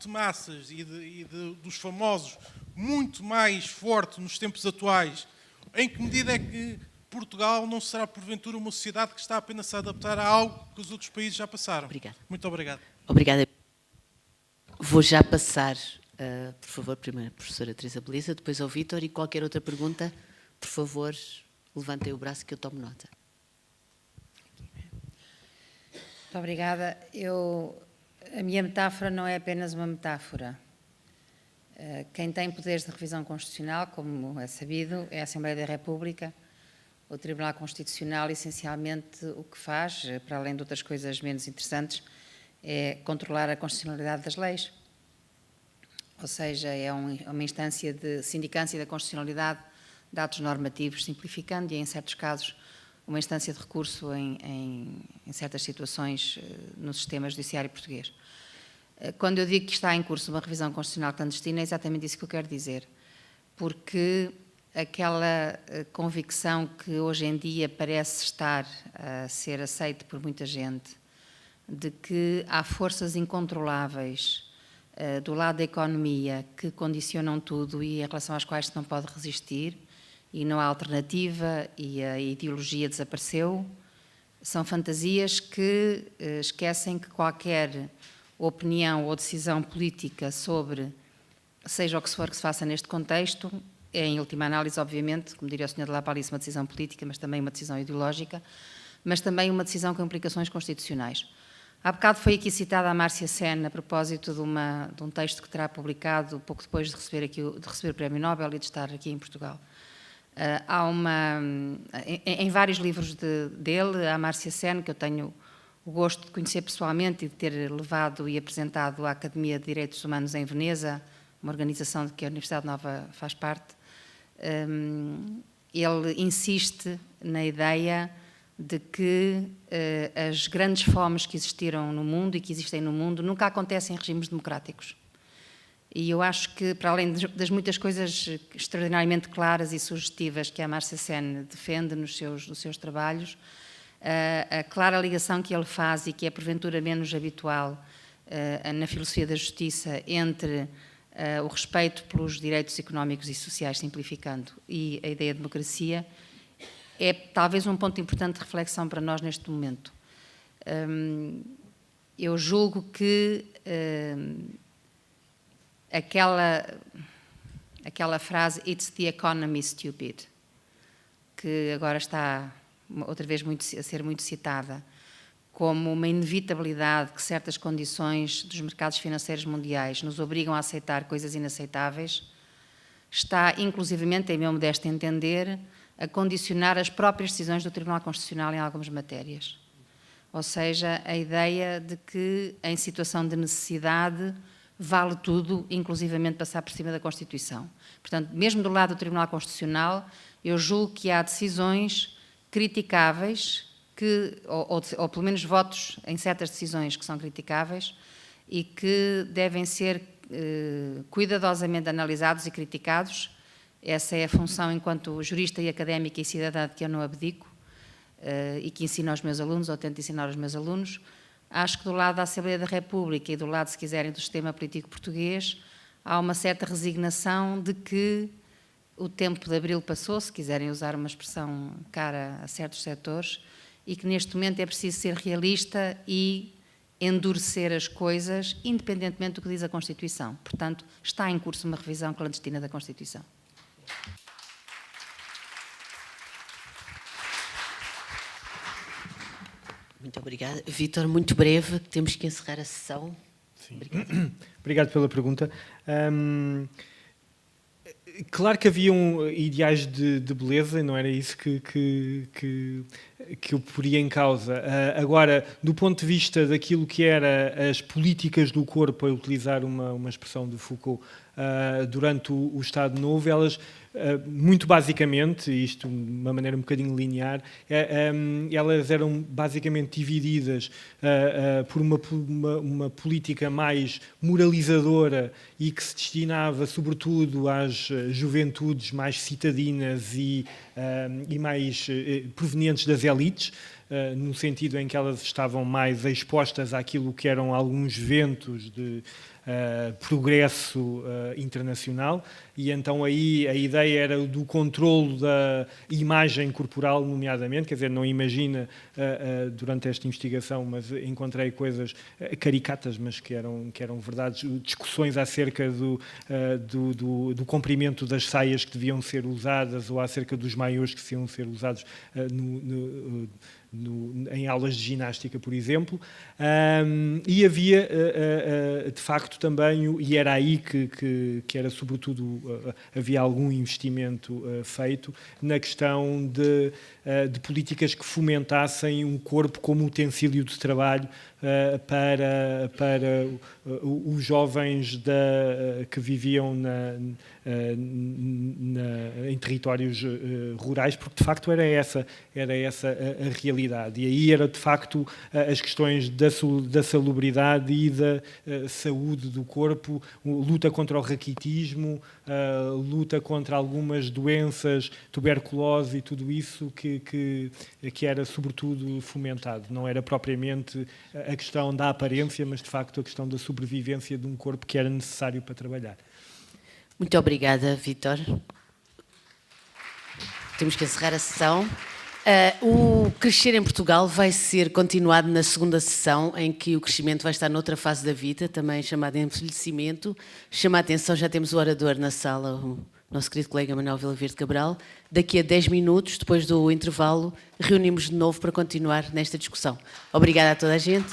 de massas dos famosos muito mais forte nos tempos atuais, em que medida é que Portugal não será, porventura, uma sociedade que está apenas a se adaptar a algo que os outros países já passaram? Obrigada. Muito obrigado. Obrigada. Vou já passar, por favor, primeiro a professora Teresa Beleza, depois ao Vítor, e qualquer outra pergunta, por favor, levantem o braço que eu tomo nota. Muito obrigada. A minha metáfora não é apenas uma metáfora. Quem tem poderes de revisão constitucional, como é sabido, é a Assembleia da República. O Tribunal Constitucional, essencialmente, o que faz, para além de outras coisas menos interessantes, é controlar a constitucionalidade das leis. Ou seja, é uma instância de sindicância da constitucionalidade de atos normativos, simplificando, e, em certos casos, uma instância de recurso em certas situações no sistema judiciário português. Quando eu digo que está em curso uma revisão constitucional clandestina, é exatamente isso que eu quero dizer, porque aquela convicção que hoje em dia parece estar a ser aceita por muita gente, de que há forças incontroláveis do lado da economia que condicionam tudo e em relação às quais se não pode resistir e não há alternativa e a ideologia desapareceu, são fantasias que esquecem que qualquer opinião ou decisão política sobre, seja o que for que se faça neste contexto, é, em última análise, obviamente, como diria o Sr. de La Palice, uma decisão política, mas também uma decisão ideológica, mas também uma decisão com implicações constitucionais. Há bocado foi aqui citada a Márcia Sen a propósito de um texto que terá publicado pouco depois de receber o Prémio Nobel e de estar aqui em Portugal. Em vários livros dele, a Márcia Sen, que eu tenho o gosto de conhecer pessoalmente e de ter levado e apresentado à Academia de Direitos Humanos em Veneza, uma organização de que a Universidade Nova faz parte, ele insiste na ideia de que as grandes fomes que existiram no mundo e que existem no mundo nunca acontecem em regimes democráticos. E eu acho que, para além das muitas coisas extraordinariamente claras e sugestivas que a Márcia Sen defende nos seus trabalhos, a clara ligação que ele faz e que é porventura menos habitual na filosofia da justiça entre o respeito pelos direitos económicos e sociais, simplificando, e a ideia de democracia, é talvez um ponto importante de reflexão para nós neste momento. Eu julgo que aquela frase "It's the economy, stupid", que agora está outra vez a ser muito citada, como uma inevitabilidade que certas condições dos mercados financeiros mundiais nos obrigam a aceitar coisas inaceitáveis, está, inclusivamente, em meu modesto entender, a condicionar as próprias decisões do Tribunal Constitucional em algumas matérias. Ou seja, a ideia de que, em situação de necessidade, vale tudo, inclusivamente passar por cima da Constituição. Portanto, mesmo do lado do Tribunal Constitucional, eu julgo que há decisões criticáveis, ou pelo menos votos em certas decisões que são criticáveis e que devem ser cuidadosamente analisados e criticados. Essa é a função enquanto jurista e académica e cidadã de que eu não abdico e que ensino aos meus alunos, ou tento ensinar aos meus alunos. Acho que do lado da Assembleia da República e do lado, se quiserem, do sistema político português, há uma certa resignação de que o tempo de abril passou, se quiserem usar uma expressão cara a certos setores, e que neste momento é preciso ser realista e endurecer as coisas, independentemente do que diz a Constituição. Portanto, está em curso uma revisão clandestina da Constituição. Muito obrigada. Vítor, muito breve, temos que encerrar a sessão. Sim. Obrigado pela pergunta. Claro que haviam ideais de beleza, e não era isso que eu poria em causa. Agora, do ponto de vista daquilo que era as políticas do corpo, a utilizar uma expressão de Foucault, durante o Estado Novo, elas, muito basicamente, isto de uma maneira um bocadinho linear, elas eram basicamente divididas por uma política mais moralizadora e que se destinava sobretudo às juventudes mais citadinas e mais provenientes das elites, no sentido em que elas estavam mais expostas àquilo que eram alguns ventos de progresso internacional, e então aí a ideia era do controlo da imagem corporal, nomeadamente, quer dizer, não imagina durante esta investigação, mas encontrei coisas caricatas, mas que eram verdades, discussões acerca do comprimento das saias que deviam ser usadas ou acerca dos maiôs que deviam ser usados em aulas de ginástica, por exemplo, e havia, de facto, também, e era aí que era sobretudo, havia algum investimento feito na questão de políticas que fomentassem um corpo como utensílio de trabalho para os jovens que viviam em territórios rurais, porque de facto era essa a realidade. E aí era de facto as questões da salubridade e da saúde do corpo, luta contra o raquitismo, luta contra algumas doenças, tuberculose e tudo isso que era sobretudo fomentado. Não era propriamente a questão da aparência, mas de facto a questão da sobrevivência de um corpo que era necessário para trabalhar. Muito obrigada, Vítor. Temos que encerrar a sessão. O Crescer em Portugal vai ser continuado na segunda sessão, em que o crescimento vai estar noutra fase da vida, também chamada envelhecimento. Chama a atenção, já temos o orador na sala, o nosso querido colega Manuel Vila Verde Cabral. Daqui a 10 minutos, depois do intervalo, reunimos de novo para continuar nesta discussão. Obrigada a toda a gente.